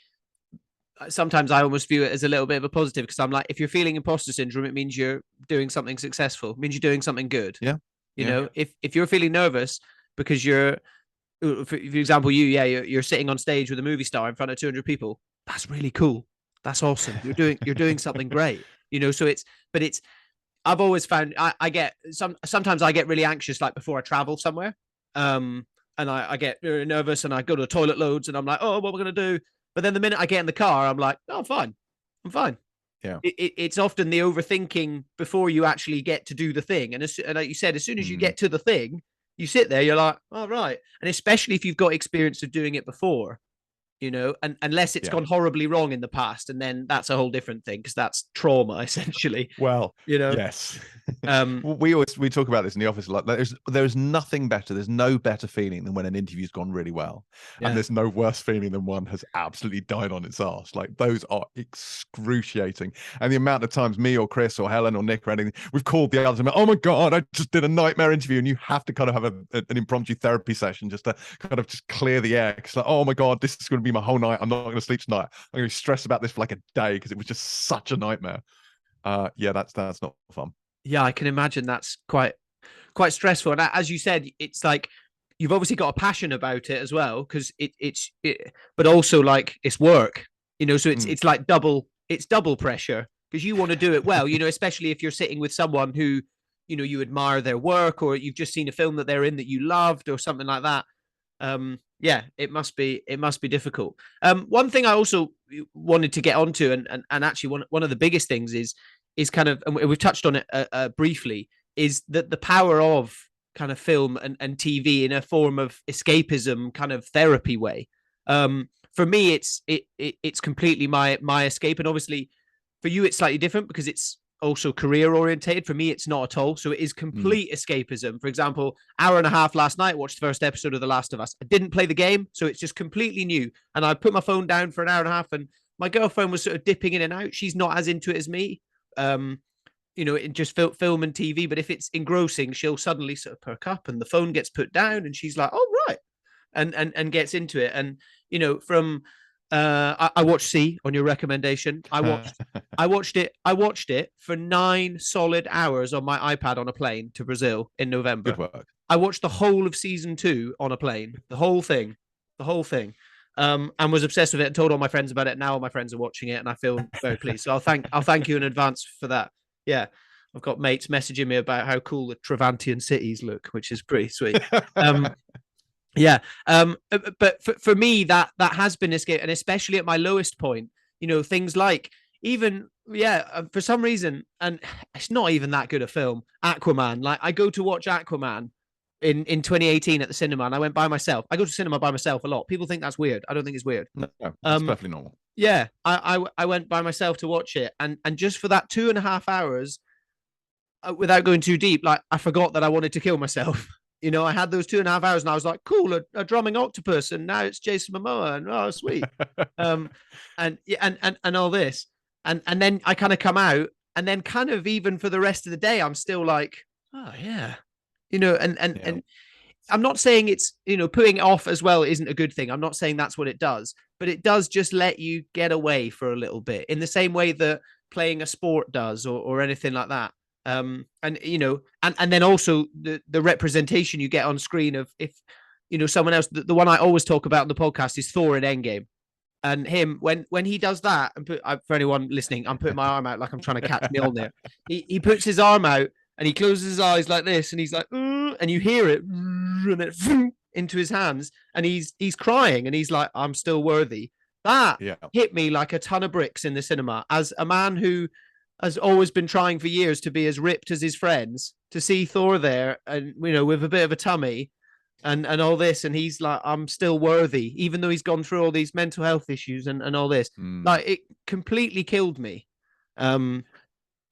sometimes I almost view it as a little bit of a positive, because I'm like, if you're feeling imposter syndrome, it means you're doing something successful. It means you're doing something good. Yeah. You know, if you're feeling nervous because you're, for example, you're sitting on stage with a movie star in front of 200 people, that's really cool. That's awesome. You're doing something great. So I've always found I get sometimes I get really anxious, like before I travel somewhere, and I get very nervous and I go to the toilet loads and I'm like, oh, what am I going to do? But then the minute I get in the car, I'm like, oh, I'm fine. Yeah. It's often the overthinking before you actually get to do the thing. And like you said, as soon as you get to the thing, you sit there, you're like, oh, right. And especially if you've got experience of doing it before, and unless it's gone horribly wrong in the past, and then that's a whole different thing, because that's trauma essentially. Well, yes. We talk about this in the office a lot. There's nothing better. There's no better feeling than when an interview's gone really well, and there's no worse feeling than one has absolutely died on its arse. Like those are excruciating. And the amount of times me or Chris or Helen or Nick or anything, we've called the others and oh my God, I just did a nightmare interview, and you have to kind of have an impromptu therapy session just to kind of just clear the air. It's like, oh my God, this is going to be my whole night. I'm not going to sleep tonight. I'm going to be stressed about this for like a day because it was just such a nightmare. That's not fun. Yeah, I can imagine that's quite quite stressful. And as you said, it's like you've obviously got a passion about it as well, because but also like it's work, so it's like double pressure, because you want to do it well, especially if you're sitting with someone who, you admire their work, or you've just seen a film that they're in that you loved or something like that. Yeah, it must be difficult. One thing I also wanted to get onto, and actually one of the biggest things is kind of, and we've touched on it briefly, is that the power of kind of film and TV in a form of escapism, kind of therapy way. For me, it's completely my escape, and obviously for you it's slightly different because it's also career orientated. For me, it's not at all. So it is complete escapism. For example, hour and a half last night, watched the first episode of The Last of Us. I didn't play the game, so it's just completely new. And I put my phone down for an hour and a half, and my girlfriend was sort of dipping in and out. She's not as into it as me. It just film and TV. But if it's engrossing, she'll suddenly sort of perk up, and the phone gets put down, and she's like, "Oh right," and gets into it. And from I watched C on your recommendation. I watched it for 9 solid hours on my iPad on a plane to Brazil in November. Good work. I watched the whole of season 2 on a plane, the whole thing. And was obsessed with it and told all my friends about it. Now all my friends are watching it, and I feel very pleased. So I'll thank you in advance for that. Yeah. I've got mates messaging me about how cool the Travantian cities look, which is pretty sweet. Yeah. But for me, that has been escape, and especially at my lowest point, things like even, for some reason, and it's not even that good a film, Aquaman. Like, I go to watch Aquaman in 2018 at the cinema, and I went by myself. I go to cinema by myself a lot. People think that's weird. I don't think it's weird. No, it's perfectly normal. Yeah. I went by myself to watch it, and just for that 2.5 hours, without going too deep, like, I forgot that I wanted to kill myself. I had those 2.5 hours, and I was like, cool, a drumming octopus, and now it's Jason Momoa, and oh, sweet. And all this. And then I kind of come out, and then kind of even for the rest of the day, I'm still like, oh yeah. And I'm not saying it's, putting it off as well isn't a good thing. I'm not saying that's what it does, but it does just let you get away for a little bit, in the same way that playing a sport does, or anything like that. And then also the representation you get on screen of, if someone else, the one I always talk about in the podcast is Thor in Endgame, and him when he does that, and for anyone listening, I'm putting my arm out like I'm trying to catch Mjolnir. He puts his arm out and he closes his eyes like this, and he's like, and you hear it, and it into his hands, and he's crying, and he's like, I'm still worthy. That hit me like a ton of bricks in the cinema, as a man who has always been trying for years to be as ripped as his friends, to see Thor there, and with a bit of a tummy and all this, and he's like, I'm still worthy, even though he's gone through all these mental health issues and all this. Like, it completely killed me. So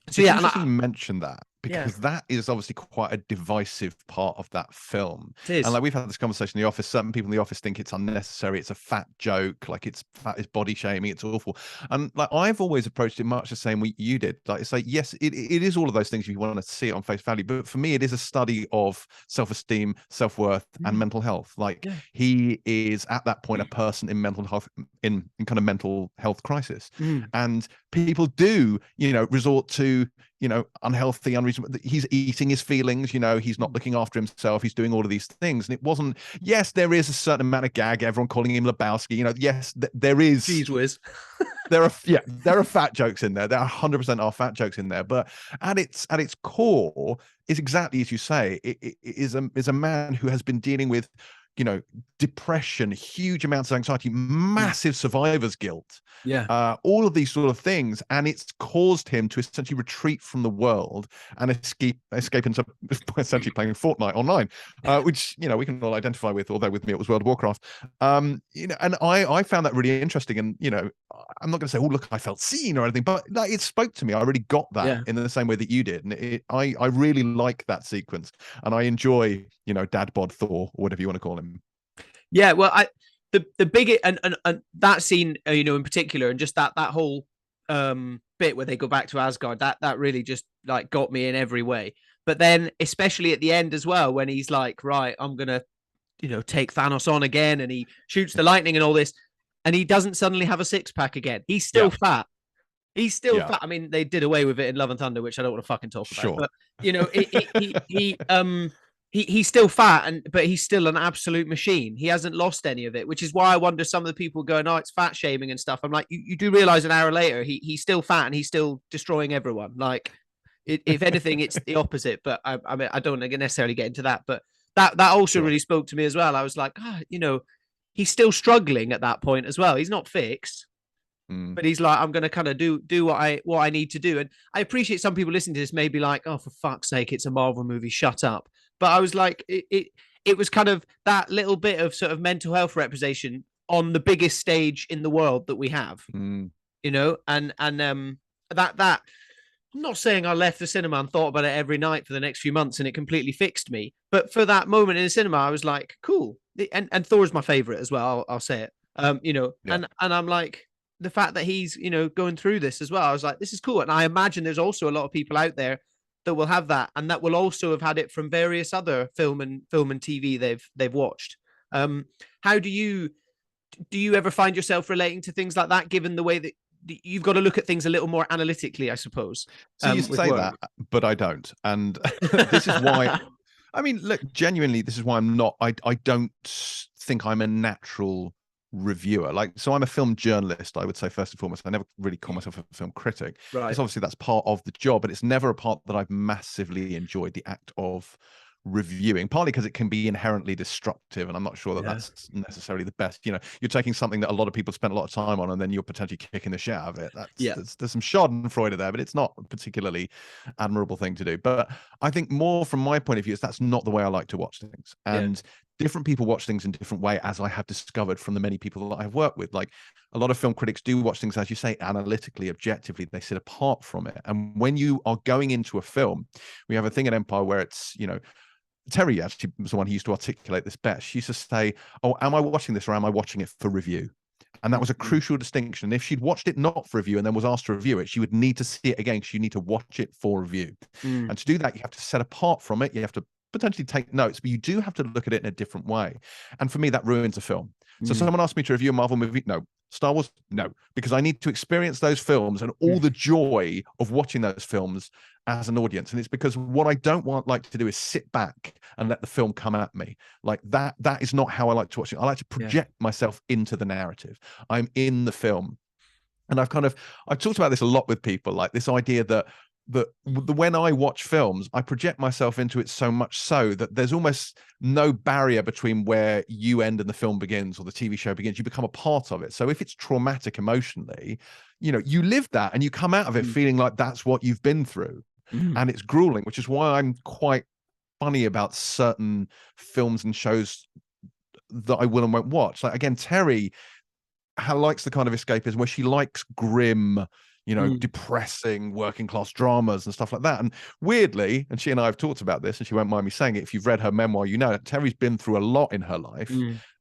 it's interesting you mentioned that, because that is obviously quite a divisive part of that film. It is. And like, we've had this conversation in the office. Certain people in the office think it's unnecessary. It's a fat joke. Like, it's fat, is body shaming. It's awful. And like, I've always approached it much the same way you did. Like, it's like, yes, it is all of those things if you want to see it on face value. But for me, it is a study of self-esteem, self-worth, and mental health. Like, he is at that point a person in mental health, in kind of mental health crisis. And people do, resort to, unhealthy, unreasonable. He's eating his feelings, he's not looking after himself. He's doing all of these things. And it wasn't, yes, there is a certain amount of gag, everyone calling him Lebowski, yes, there is. Jeez whiz. there are fat jokes in there. There are 100% are fat jokes in there. But at its core is exactly as you say. It is a man who has been dealing with, depression, huge amounts of anxiety, massive survivor's guilt, all of these sort of things, and it's caused him to essentially retreat from the world and escape into essentially playing Fortnite online, which we can all identify with. Although with me it was World of Warcraft, and I found that really interesting. And I'm not going to say, oh look, I felt seen or anything, but like, it spoke to me. I really got that in the same way that you did, and I really like that sequence, and I enjoy Dad Bod Thor, or whatever you want to call him. Yeah, well, the big and that scene, in particular, and just that whole bit where they go back to Asgard, that really just like got me in every way. But then, especially at the end as well, when he's like, right, I'm gonna, take Thanos on again, and he shoots the lightning and all this, and he doesn't suddenly have a 6-pack again. He's still fat, He's still Yeah, fat. I mean, they did away with it in Love and Thunder, which I don't want to fucking talk about. sure. But you know, he's still fat, but he's still an absolute machine. He hasn't lost any of it, which is why I wonder some of the people going, "Oh, it's fat shaming and stuff." I'm like, you do realize an hour later he's still fat and he's still destroying everyone. Like, if anything, it's the opposite. But I mean, I don't necessarily get into that. But that also Sure. really spoke to me as well. I was like, you know, he's still struggling at that point as well. He's not fixed. Mm. But he's like, I'm going to kind of do what I need to do. And I appreciate some people listening to this may be like, oh, for fuck's sake, it's a Marvel movie, shut up. But I was like, it was kind of that little bit of sort of mental health representation on the biggest stage in the world that we have, Mm. you know, and that I'm not saying I left the cinema and thought about it every night for the next few months and it completely fixed me. But for that moment in the cinema, I was like, cool. And Thor's my favorite as well. I'll say it. You know, Yeah. and I'm like, the fact that he's, you know, going through this as well, I was like, this is cool. And I imagine there's also a lot of people out there that will have that, and that will also have had it from various other film and TV they've watched. How do you ever find yourself relating to things like that, given the way that you've got to look at things a little more analytically, I suppose? So you say that, but I don't, and this is why. I mean, look, genuinely, this is why I'm not. I don't think I'm a natural reviewer. Like, so I'm a film journalist, I would say, first and foremost. I never really call myself a film critic, right? because obviously that's part of the job, but it's never a part that I've massively enjoyed, the act of reviewing, partly because it can be inherently destructive, and I'm not sure that that's necessarily the best. You know, you're taking something that a lot of people spend a lot of time on, and then you're potentially kicking the shit out of it. There's some schadenfreude there, but it's not a particularly admirable thing to do. But I think more from my point of view is that's not the way I like to watch things. And different people watch things in different way, as I have discovered from the many people that I've worked with. Like, a lot of film critics do watch things, as you say, analytically, objectively. They sit apart from it. And when you are going into a film, we have a thing at Empire where it's, you know, Terry actually was the one who used to articulate this best. She used to say, oh, am I watching this or am I watching it for review? And that was a crucial distinction. If she'd watched it not for review and then was asked to review it, she would need to see it again, because you need to watch it for review. And to do that, you have to set apart from it. You have to potentially take notes, but you do have to look at it in a different way. And for me, that ruins a film. So someone asked me to review a Marvel movie. No. Star Wars? No. Because I need to experience those films and all the joy of watching those films as an audience. And it's because what I don't like to do is sit back and let the film come at me. Like, that is not how I like to watch it. I like to project myself into the narrative. I'm in the film. And I've talked about this a lot with people, like this idea that when I watch films, I project myself into it so much so that there's almost no barrier between where you end and the film begins, or the TV show begins. You become a part of it. So if it's traumatic emotionally, you know, you live that and you come out of it feeling like that's what you've been through. And it's grueling, which is why I'm quite funny about certain films and shows that I will and won't watch. Like, again, Terry likes the kind of escapism where she likes grim, you know, depressing working class dramas and stuff like that. And weirdly, and she and I have talked about this, and she won't mind me saying it, if you've read her memoir, you know, Terry's been through a lot in her life.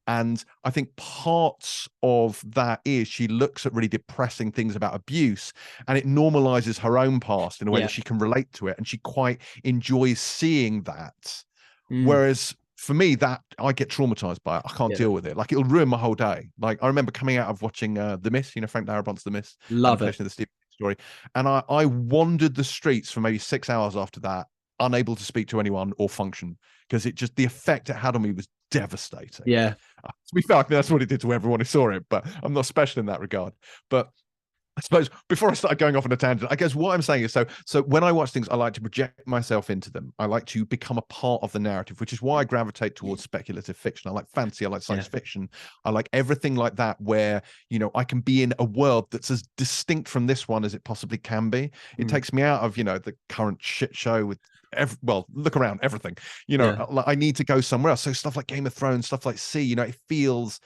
And I think parts of that is she looks at really depressing things about abuse, and it normalizes her own past in a way that she can relate to it. And she quite enjoys seeing that. Whereas for me, that I get traumatized by it. I can't deal with it. Like, it'll ruin my whole day. Like, I remember coming out of watching The Mist, you know, Frank Darabont's The Mist. Love it. The Steve story. And I wandered the streets for maybe 6 hours after that, unable to speak to anyone or function, because it just, the effect it had on me was devastating. To be fair, I think that's what it did to everyone who saw it, but I'm not special in that regard. But I suppose before I start going off on a tangent, I guess what I'm saying is, so when I watch things, I like to project myself into them. I like to become a part of the narrative, which is why I gravitate towards speculative fiction. I like fantasy, I like science fiction. I like everything like that, where, you know, I can be in a world that's as distinct from this one as it possibly can be. It takes me out of, you know, the current shit show with look around, everything, you know, I need to go somewhere else. So stuff like Game of Thrones, stuff like C, you know, it feels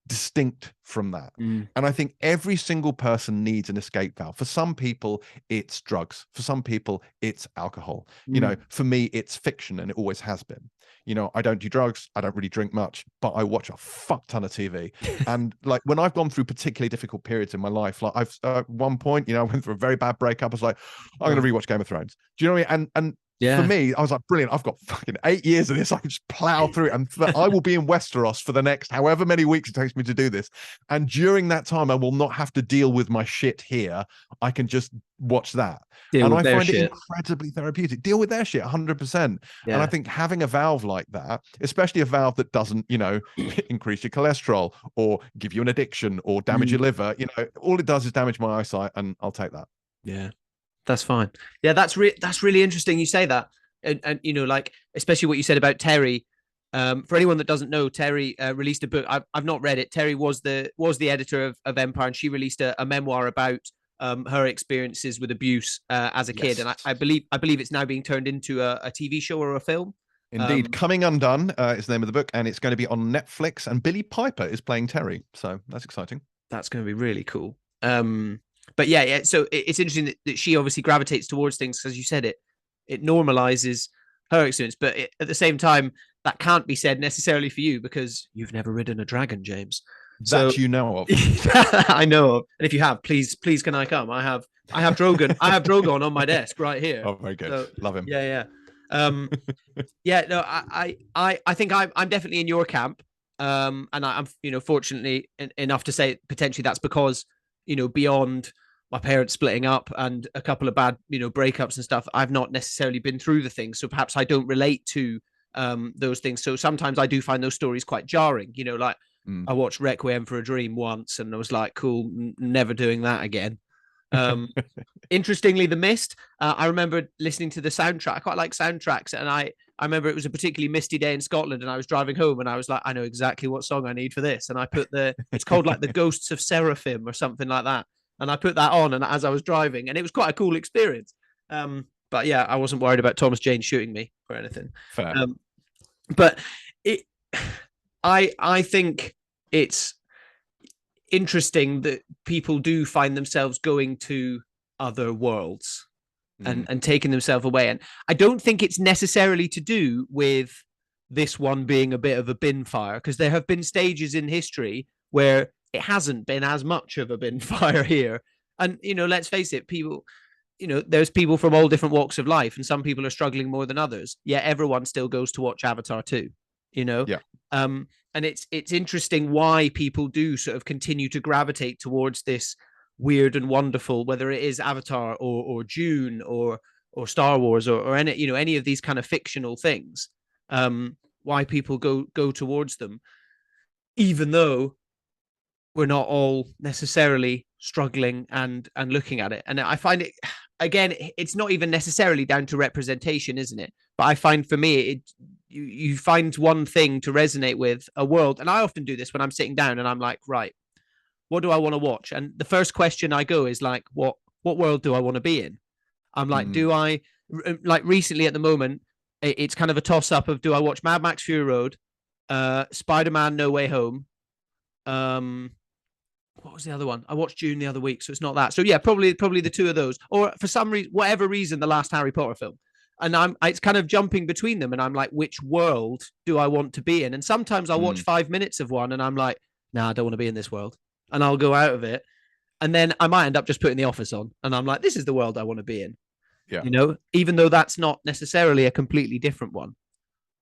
distinct from that. And I think every single person needs an escape valve. For some people, it's drugs. For some people, it's alcohol. You know, for me, it's fiction, and it always has been. You know, I don't do drugs. I don't really drink much, but I watch a fuck ton of TV. And like, when I've gone through particularly difficult periods in my life, like I've at one point, you know, I went through a very bad breakup. I was like, I'm going to rewatch Game of Thrones. Do you know what I mean? And for me, I was like, brilliant. I've got fucking 8 years of this. I can just plow through it. And I will be in Westeros for the next however many weeks it takes me to do this. And during that time, I will not have to deal with my shit here. I can just watch that. And I find it incredibly therapeutic. Deal with their shit 100%. Yeah. And I think having a valve like that, especially a valve that doesn't, increase your cholesterol or give you an addiction or damage your liver, all it does is damage my eyesight, and I'll take that. Yeah. That's fine. Yeah, that's really interesting you say that. And like, especially what you said about Terry. For anyone that doesn't know, Terry released a book. I've not read it. Terry was the editor of Empire, and she released a memoir about her experiences with abuse as a kid. And I believe it's now being turned into a TV show or a film. Indeed. Coming Undone is the name of the book, and it's going to be on Netflix, and Billie Piper is playing Terry. So that's exciting. That's going to be really cool. But yeah. So it's interesting that she obviously gravitates towards things, as you said, it normalizes her experience. But at the same time, that can't be said necessarily for you, because you've never ridden a dragon, James. That you know of. I know of. And if you have, please can I come? I have Drogon. I have Drogon on my desk right here. Oh, very good. So, love him. Yeah. Yeah. No, I think I'm definitely in your camp. And I'm fortunately enough to say potentially that's because beyond my parents splitting up and a couple of bad breakups and stuff, I've not necessarily been through the things, so perhaps I don't relate to those things. So sometimes I do find those stories quite jarring. Like I watched Requiem for a Dream once, and I was like, cool, never doing that again. Interestingly, The Mist, I remember listening to the soundtrack. I quite like soundtracks, and I remember it was a particularly misty day in Scotland, and I was driving home, and I was like, I know exactly what song I need for this, and I put it's called like The Ghosts of Seraphim or something like that, and I put that on, and as I was driving, and it was quite a cool experience. But yeah, I wasn't worried about Thomas Jane shooting me or anything. Fair. But I think it's interesting that people do find themselves going to other worlds and taking themselves away. And I don't think it's necessarily to do with this one being a bit of a bin fire, because there have been stages in history where it hasn't been as much of a bin fire here. And, let's face it, people, there's people from all different walks of life, and some people are struggling more than others. Yet everyone still goes to watch Avatar 2, Yeah. And it's interesting why people do sort of continue to gravitate towards this weird and wonderful, whether it is Avatar or Dune or Star Wars or any any of these kind of fictional things. Why people go towards them, even though we're not all necessarily struggling and looking at it. And I find it, again, it's not even necessarily down to representation, isn't it? But I find for me, you find one thing to resonate with, a world. And I often do this when I'm sitting down and I'm like, right, what do I want to watch? And the first question I go is like, what world do I want to be in? I'm like, do I, like recently at the moment, it's kind of a toss up of, do I watch Mad Max Fury Road, Spider-Man No Way Home, what was the other one? I watched Dune the other week, so it's not that. So yeah, probably the two of those, or for some reason, whatever reason, the last Harry Potter film. And it's kind of jumping between them, and I'm like, which world do I want to be in? And sometimes I'll watch 5 minutes of one, and I'm like, nah, I don't want to be in this world, and I'll go out of it. And then I might end up just putting The Office on, and I'm like, this is the world I want to be in. Yeah, even though that's not necessarily a completely different one.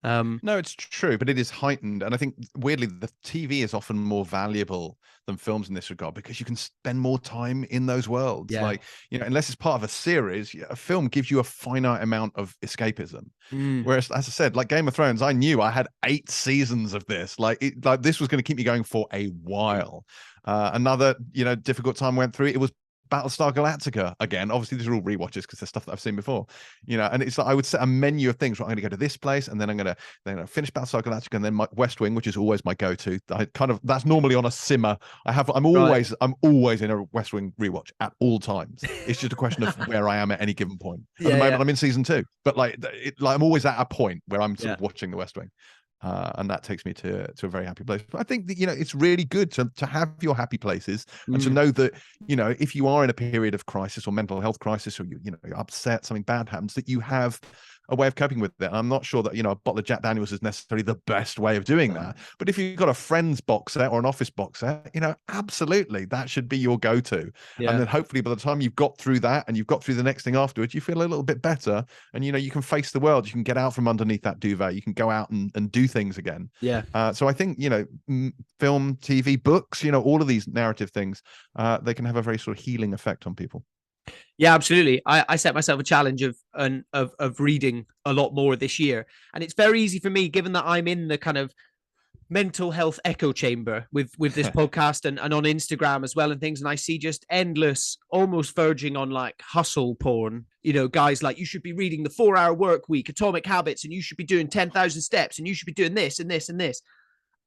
No, it's true, but it is heightened. And I think weirdly, the TV is often more valuable than films in this regard, because you can spend more time in those worlds. Yeah. Like, unless it's part of a series, a film gives you a finite amount of escapism. Whereas, as I said, like Game of Thrones, I knew I had 8 seasons of this. Like this was going to keep me going for a while. Another, difficult time I went through, it was Battlestar Galactica again. Obviously, these are all rewatches because they're stuff that I've seen before, and it's like I would set a menu of things. Right, I'm going to go to this place, and then I'm going to finish Battlestar Galactica, and then my West Wing, which is always my go-to. That's normally on a simmer. I'm always in a West Wing rewatch at all times. It's just a question of where I am at any given point. At the moment, I'm in season 2, but I'm always at a point where I'm sort of watching the West Wing. And that takes me to a very happy place. But I think that, it's really good to have your happy places and to know that, if you are in a period of crisis or mental health crisis, or you're upset, something bad happens, that you have a way of coping with it. I'm not sure that, a bottle of Jack Daniels is necessarily the best way of doing that. But if you've got a friend's box set or an office box set, absolutely, that should be your go-to. Yeah. And then hopefully by the time you've got through that and you've got through the next thing afterwards, you feel a little bit better. And, you can face the world. You can get out from underneath that duvet. You can go out and do things again. Yeah. So I think, film, TV, books, all of these narrative things, they can have a very sort of healing effect on people. Yeah, absolutely. I set myself a challenge of reading a lot more this year. And it's very easy for me, given that I'm in the kind of mental health echo chamber with this podcast and on Instagram as well and things. And I see just endless, almost verging on like hustle porn, guys like, you should be reading the 4-Hour Work Week, Atomic Habits, and you should be doing 10,000 steps, and you should be doing this and this and this.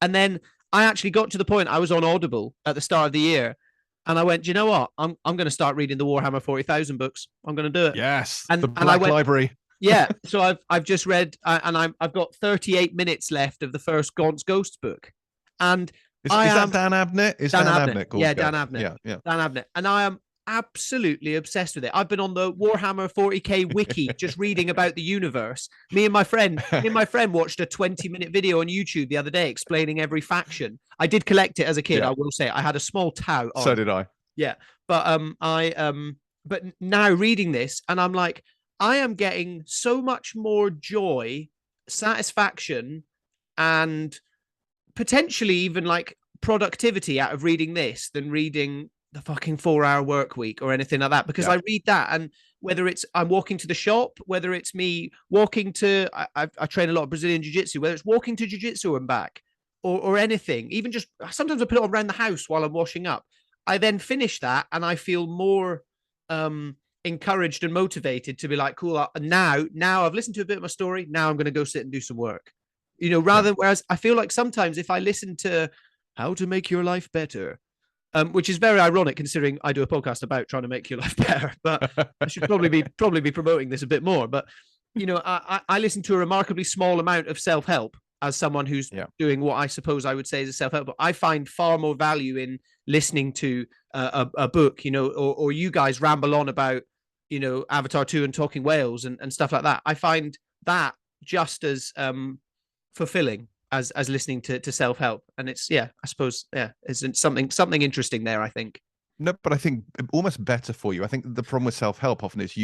And then I actually got to the point, I was on Audible at the start of the year, and I went, do you know what? I'm going to start reading the Warhammer 40,000 books. I'm going to do it. Yes, and the Black Library. Yeah, so I've just read, and I've got 38 minutes left of the first Gaunt's Ghosts book, and is that Dan Abnett? Is Dan Abnett? Yeah, Dan Abnett. Yeah. Dan Abnett, and I am absolutely obsessed with it. I've been on the Warhammer 40k wiki just reading about the universe. Me and my friend watched a 20-minute video on YouTube the other day explaining every faction. I did collect it as a kid, I will say. I had a small tau on. So did I. Yeah, but but now reading this, and I'm like, I am getting so much more joy, satisfaction, and potentially even like productivity out of reading this than reading the fucking 4-Hour Work Week or anything like that, because I read that, and whether it's I'm walking to the shop, whether it's me walking to, I train a lot of Brazilian jiu-jitsu, whether it's walking to jiu-jitsu and back, or anything, even just sometimes I put it on around the house while I'm washing up. I then finish that and I feel more encouraged and motivated to be like, cool, now I've listened to a bit of my story, now I'm going to go sit and do some work, rather than, whereas I feel like sometimes if I listen to how to make your life better, which is very ironic considering I do a podcast about trying to make your life better, but I should probably be promoting this a bit more. But, I listen to a remarkably small amount of self-help as someone who's doing what I suppose I would say is a self-help, but I find far more value in listening to a book, or you guys ramble on about, Avatar 2 and Talking Whales and stuff like that. I find that just as fulfilling as listening to self-help. And it's, I suppose, it's something interesting there, I think. No, but I think almost better for you. I think the problem with self-help often is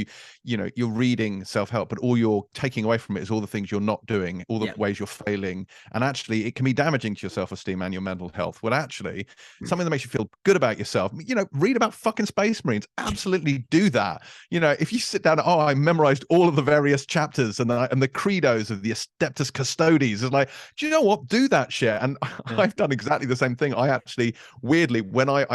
you're reading self-help, but all you're taking away from it is all the things you're not doing, all the ways you're failing. And actually it can be damaging to your self-esteem and your mental health. Well, actually something that makes you feel good about yourself, read about fucking Space Marines. Absolutely do that. If you sit down, I memorized all of the various chapters and the credos of the Adeptus Custodes. It's like, do you know what? Do that shit. And I've done exactly the same thing. I actually, weirdly, when I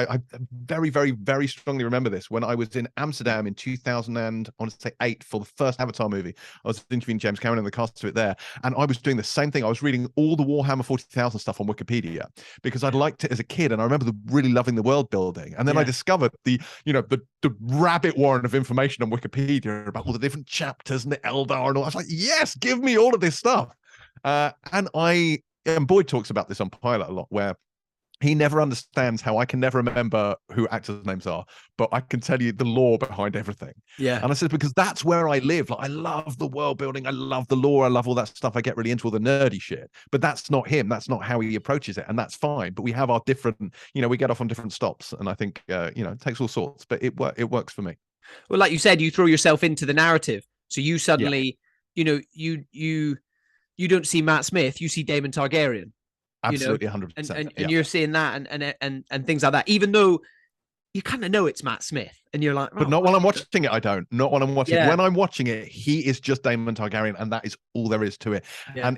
very, very, very strongly remember this, when I was in Amsterdam in 2008 for the first Avatar movie. I was interviewing James Cameron and the cast of it there, and I was doing the same thing. I was reading all the Warhammer 40,000 stuff on Wikipedia because I'd liked it as a kid, and I remember really loving the world building. And then I discovered the rabbit warren of information on Wikipedia about all the different chapters and the Eldar and all. I was like, yes, give me all of this stuff. And Boyd talks about this on Pilot a lot, where he never understands how I can never remember who actors' names are, but I can tell you the lore behind everything. Yeah. And I said, because that's where I live. Like, I love the world building. I love the lore. I love all that stuff. I get really into all the nerdy shit, but that's not him. That's not how he approaches it. And that's fine. But we have our different, we get off on different stops. And I think, it takes all sorts, but it works for me. Well, like you said, you throw yourself into the narrative. So you suddenly, you don't see Matt Smith, you see Daemon Targaryen. Absolutely, 100%. And you're seeing that and things like that, even though you kind of know it's Matt Smith, and you're like, but not while I'm watching it. I don't. Not when I'm watching. Yeah. When I'm watching it, he is just Daemon Targaryen, and that is all there is to it. Yeah.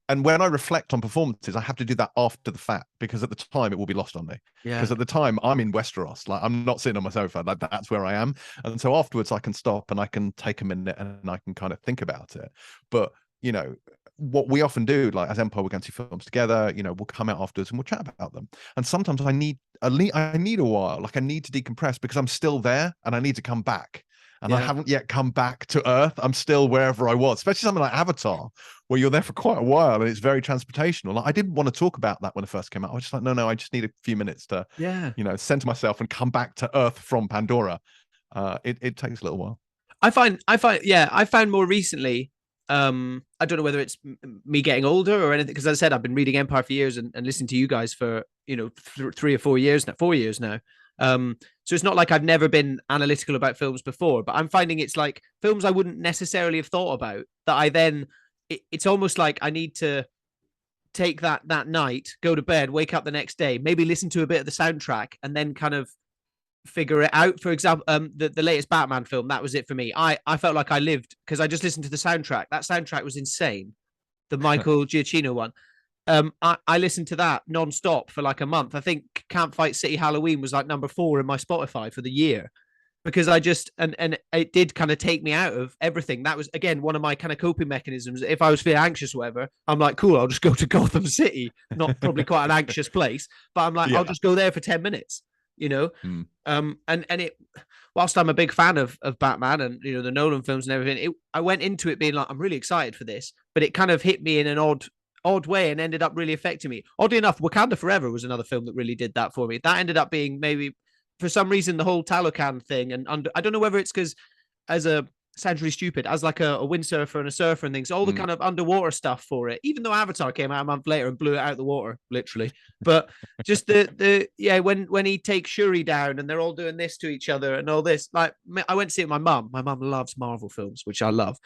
And when I reflect on performances, I have to do that after the fact, because at the time it will be lost on me. Yeah. Because at the time I'm in Westeros, like I'm not sitting on my sofa. Like that's where I am, and so afterwards I can stop and I can take a minute and I can kind of think about it. But what we often do, like as Empire, we're going to see films together, we'll come out afterwards and we'll chat about them. And sometimes I need a while, like I need to decompress because I'm still there and I need to come back. And I haven't yet come back to Earth. I'm still wherever I was, especially something like Avatar, where you're there for quite a while and it's very transportational. Like, I didn't want to talk about that when it first came out. I was just like, no, I just need a few minutes to, center myself and come back to Earth from Pandora. It takes a little while. I found more recently, I don't know whether it's me getting older or anything, because as I said, I've been reading Empire for years and listening to you guys for 3 or 4 years now, 4 years now. So it's not like I've never been analytical about films before, but I'm finding it's like films I wouldn't necessarily have thought about that I then it's almost like I need to take that night, go to bed, wake up the next day, maybe listen to a bit of the soundtrack, and then kind of figure it out. For example, the latest Batman film, that was it for me. I felt like I lived because I just listened to the soundtrack. That soundtrack was insane. The Michael Giacchino one. I listened to that non-stop for like a month. I think Campfight City Halloween was like number 4 in my Spotify for the year, because I just and it did kind of take me out of everything. That was again one of my kind of coping mechanisms. If I was feeling anxious or whatever, I'm like, cool, I'll just go to Gotham City. Not probably quite an anxious place, but I'm like, I'll just go there for 10 minutes, and it, whilst I'm a big fan of Batman and the Nolan films and everything, I went into it being like, I'm really excited for this, but it kind of hit me in an odd way and ended up really affecting me. Oddly enough, Wakanda Forever was another film that really did that for me. That ended up being maybe for some reason the whole Talocan thing, and I don't know whether it's because sounds really stupid, as like a windsurfer and a surfer and things, all the kind of underwater stuff for it, even though Avatar came out a month later and blew it out of the water, literally. But just when he takes Shuri down and they're all doing this to each other and all this, like I went to see it with my mum. My mum loves Marvel films, which I love.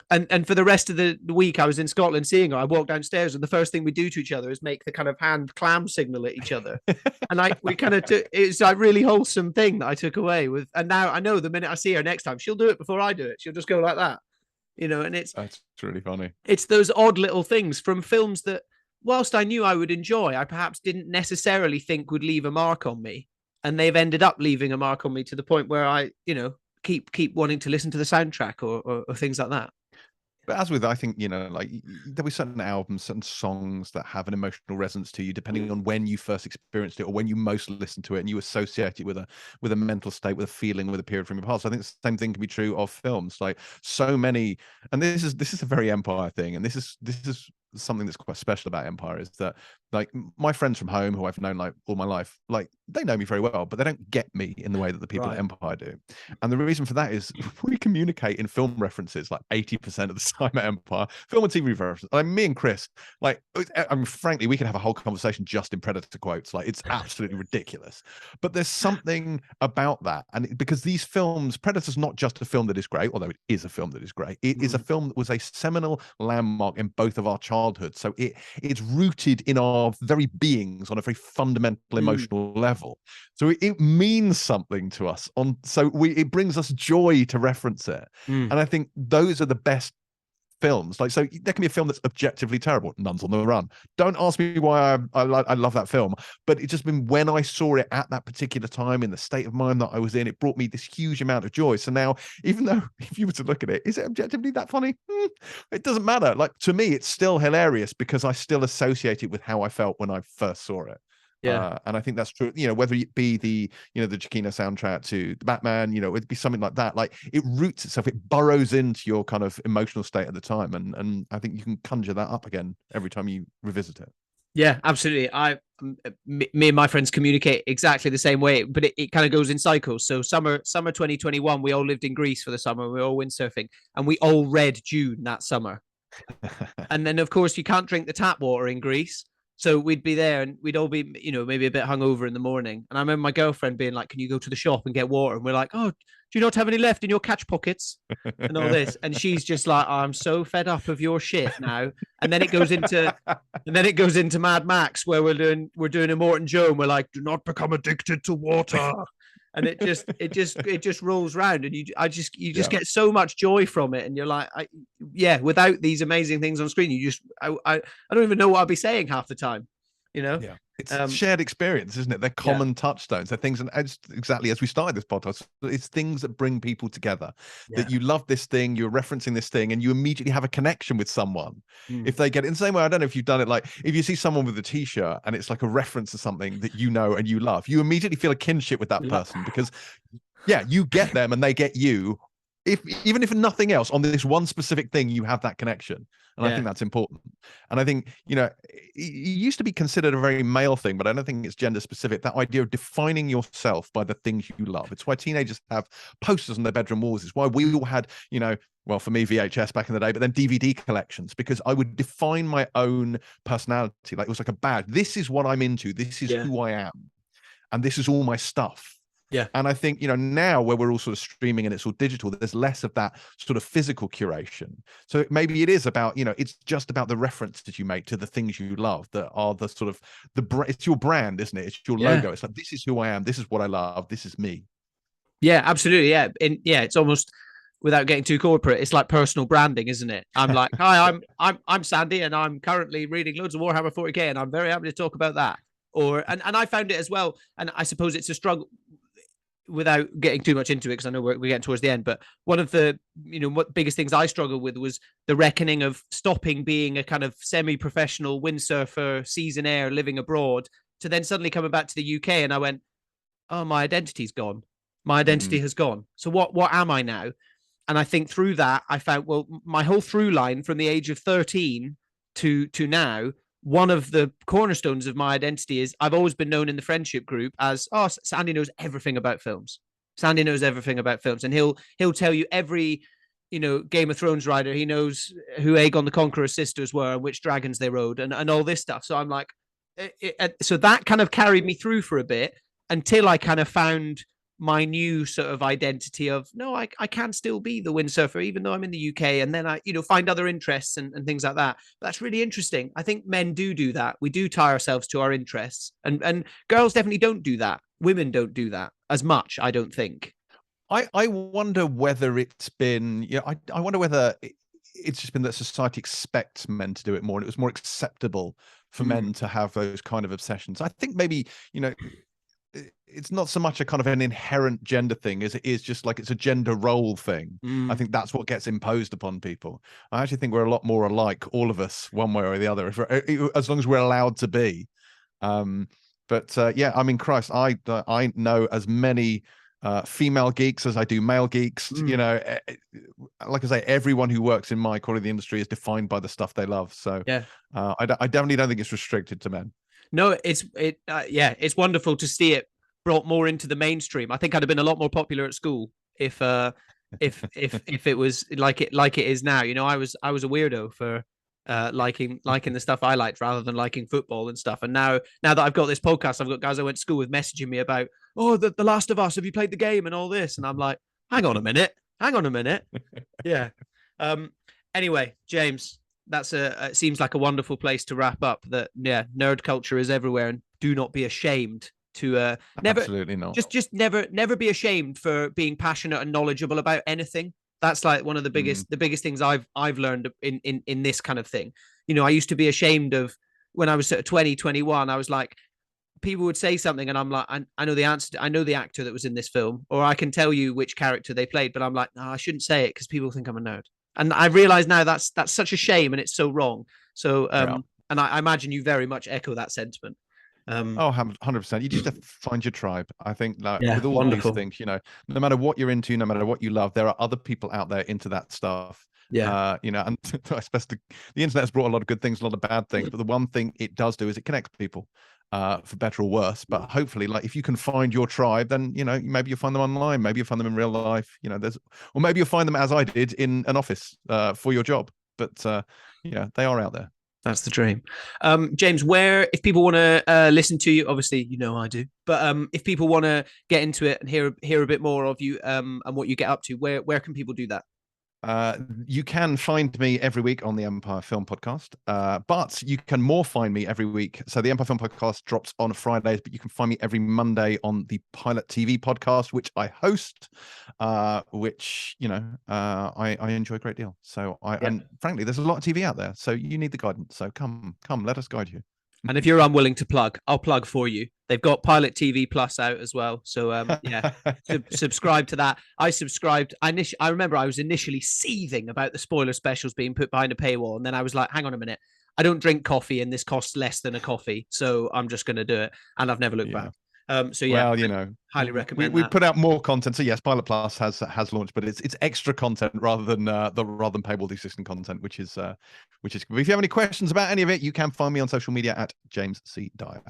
And for the rest of the week, I was in Scotland seeing her. I walked downstairs, and the first thing we do to each other is make the kind of hand clam signal at each other. And we kind of took, it's a really wholesome thing that I took away with. And now I know the minute I see her next time, she'll do it before I do it. She'll just go like that, and that's really funny. It's those odd little things from films that, whilst I knew I would enjoy, I perhaps didn't necessarily think would leave a mark on me. And they've ended up leaving a mark on me to the point where I, keep wanting to listen to the soundtrack or things like that. But as with, I think, like there'll be certain albums, certain songs that have an emotional resonance to you, depending on when you first experienced it or when you most listened to it, and you associate it with a mental state, with a feeling, with a period from your past. So I think the same thing can be true of films. Like so many, and this is a very Empire thing, and this is something that's quite special about Empire, is that like my friends from home, who I've known like all my life, like they know me very well, but they don't get me in the way that the people at Empire do. And the reason for that is we communicate in film references like 80% of the time at Empire. Film and TV references. Like me and Chris, like frankly, we can have a whole conversation just in Predator quotes. Like it's absolutely ridiculous. But there's something about that, and because these films, Predator's not just a film that is great, although it is a film that is great. It is a film that was a seminal landmark in both of our childhood. So it's rooted in our very beings on a very fundamental emotional level. So it means something to us. It brings us joy to reference it. And I think those are the best films. Like, so there can be a film that's objectively terrible. Nuns on the Run. Don't ask me why I love that film, but it's just been when I saw it at that particular time in the state of mind that I was in, it brought me this huge amount of joy. So now, even though if you were to look at it, is it objectively that funny? It doesn't matter. Like to me, it's still hilarious because I still associate it with how I felt when I first saw it. Yeah. And I think that's true, whether it be the Giacchino soundtrack to the Batman, it'd be something like that. Like it roots itself, it burrows into your kind of emotional state at the time. And I think you can conjure that up again every time you revisit it. Yeah, absolutely. Me and my friends communicate exactly the same way, but it kind of goes in cycles. So summer 2021, we all lived in Greece for the summer. We were all windsurfing, and we all read Dune that summer. And then, of course, you can't drink the tap water in Greece. So we'd be there and we'd all be, maybe a bit hungover in the morning. And I remember my girlfriend being like, can you go to the shop and get water? And we're like, oh, do you not have any left in your catch pockets? And all this. And she's just like, oh, I'm so fed up of your shit now. And then it goes into Mad Max, where we're doing Immortan Joe, and we're like, do not become addicted to water. And it just rolls round, and you just get so much joy from it, and you're like, without these amazing things on screen, I don't even know what I'll be saying half the time, Yeah, it's shared experience, isn't it? They're common touchstones. They're things, and exactly as we started this podcast, it's things that bring people together. That you love this thing, you're referencing this thing, and you immediately have a connection with someone. If they get it in the same way, I don't know if you've done it. Like if you see someone with a T-shirt and it's like a reference to something that you know and you love, you immediately feel a kinship with that person because, you get them and they get you even if nothing else, on this one specific thing, you have that connection. And I think that's important. And I think, it used to be considered a very male thing, but I don't think it's gender specific. That idea of defining yourself by the things you love. It's why teenagers have posters on their bedroom walls. It's why we all had, well, for me, VHS back in the day, but then DVD collections, because I would define my own personality. Like it was like a badge. This is what I'm into. This is who I am. And this is all my stuff. Yeah. And I think, now where we're all sort of streaming and it's all digital, there's less of that sort of physical curation. So maybe it is about, it's just about the references you make to the things you love that are the sort of it's your brand, isn't it? It's your logo. It's like, this is who I am. This is what I love. This is me. Yeah, absolutely. Yeah. And it's almost, without getting too corporate, it's like personal branding, isn't it? I'm like, hi, I'm Sandy, and I'm currently reading loads of Warhammer 40K, and I'm very happy to talk about that. And I found it as well. And I suppose it's a struggle, without getting too much into it, because I know we're getting towards the end, but one of the what biggest things I struggled with was the reckoning of stopping being a kind of semi-professional windsurfer, seasonaire living abroad, to then suddenly coming back to the UK, and I went, oh, my identity's gone. My identity has gone. So what am I now? And I think through that, I found, well, my whole through line from the age of 13 to now, one of the cornerstones of my identity is I've always been known in the friendship group as, oh, Sandy knows everything about films. Sandy knows everything about films. And he'll tell you every, Game of Thrones writer. He knows who Aegon the Conqueror's sisters were and which dragons they rode and all this stuff. So I'm like, so that kind of carried me through for a bit until I kind of found my new sort of identity of, no, I can still be the windsurfer, even though I'm in the UK. And then I, find other interests and things like that. But that's really interesting. I think men do that. We do tie ourselves to our interests, and girls definitely don't do that. Women don't do that as much, I don't think. I wonder whether it's been, I wonder whether it's just been that society expects men to do it more, and it was more acceptable for men to have those kind of obsessions. I think maybe, it's not so much a kind of an inherent gender thing as it is just like it's a gender role thing. I think that's what gets imposed upon people. I actually think we're a lot more alike, all of us, one way or the other, as long as we're allowed to be. Yeah, I mean, Christ, I know as many female geeks as I do male geeks. Like I say, everyone who works in my core of the industry is defined by the stuff they love. So I definitely don't think it's restricted to men. No, it's wonderful to see it brought more into the mainstream. I think I'd have been a lot more popular at school if it was like it is now. I was a weirdo for liking the stuff I liked rather than liking football and stuff. And now that I've got this podcast, I've got guys I went to school with messaging me about, oh, the Last of Us, have you played the game and all this? And I'm like, hang on a minute. Yeah. Anyway, James, it seems like a wonderful place to wrap up. That nerd culture is everywhere, and do not be ashamed to never, absolutely not, just never be ashamed for being passionate and knowledgeable about anything. That's like one of the biggest things I've learned in this kind of thing. I used to be ashamed of, when I was sort of 20, 21, I was like, people would say something and I'm like, I know the answer. I know the actor that was in this film, or I can tell you which character they played, but I'm like, no, I shouldn't say it because people think I'm a nerd. And I realize now that's such a shame, and it's so wrong. So, and I imagine you very much echo that sentiment. 100%. You just have to find your tribe. I think with all these things, no matter what you're into, no matter what you love, there are other people out there into that stuff. And I suppose the internet has brought a lot of good things, a lot of bad things, but the one thing it does do is it connects people, for better or worse. But hopefully, like, if you can find your tribe, then maybe you'll find them online, maybe you'll find them in real life, or maybe you'll find them, as I did, in an office for your job. But they are out there. That's the dream. James, if people want to listen to you, obviously I do, but if people want to get into it and hear a bit more of you and what you get up to, where can people do that? You can find me every week on the Empire Film Podcast, but you can more find me every week. So the Empire Film Podcast drops on Fridays, but you can find me every Monday on the Pilot TV podcast, which I host, which I enjoy a great deal. So and frankly, there's a lot of TV out there, so you need the guidance. So come, let us guide you. And if you're unwilling to plug, I'll plug for you. They've got Pilot TV Plus out as well. So subscribe to that. I subscribed. I remember I was initially seething about the spoiler specials being put behind a paywall. And then I was like, hang on a minute. I don't drink coffee and this costs less than a coffee. So I'm just going to do it. And I've never looked back. So yeah, well, you know, highly recommend we that. put out more content. So yes, Pilot Plus has launched, but it's extra content rather than paywall existing content, which is good. If you have any questions about any of it, you can find me on social media at James C. Dyer.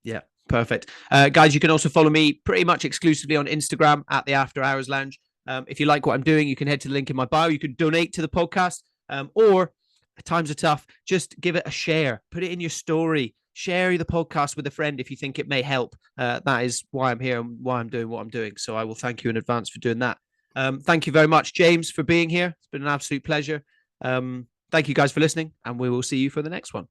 Yeah, perfect. Guys, you can also follow me pretty much exclusively on Instagram at the After Hours Lounge. If you like what I'm doing, you can head to the link in my bio. You can donate to the podcast, or times are tough, just give it a share. Put it in your story. Share the podcast with a friend if you think it may help. That is why I'm here and why I'm doing what I'm doing. So I will thank you in advance for doing that. Thank you very much, James, for being here. It's been an absolute pleasure. Thank you guys for listening, and we will see you for the next one.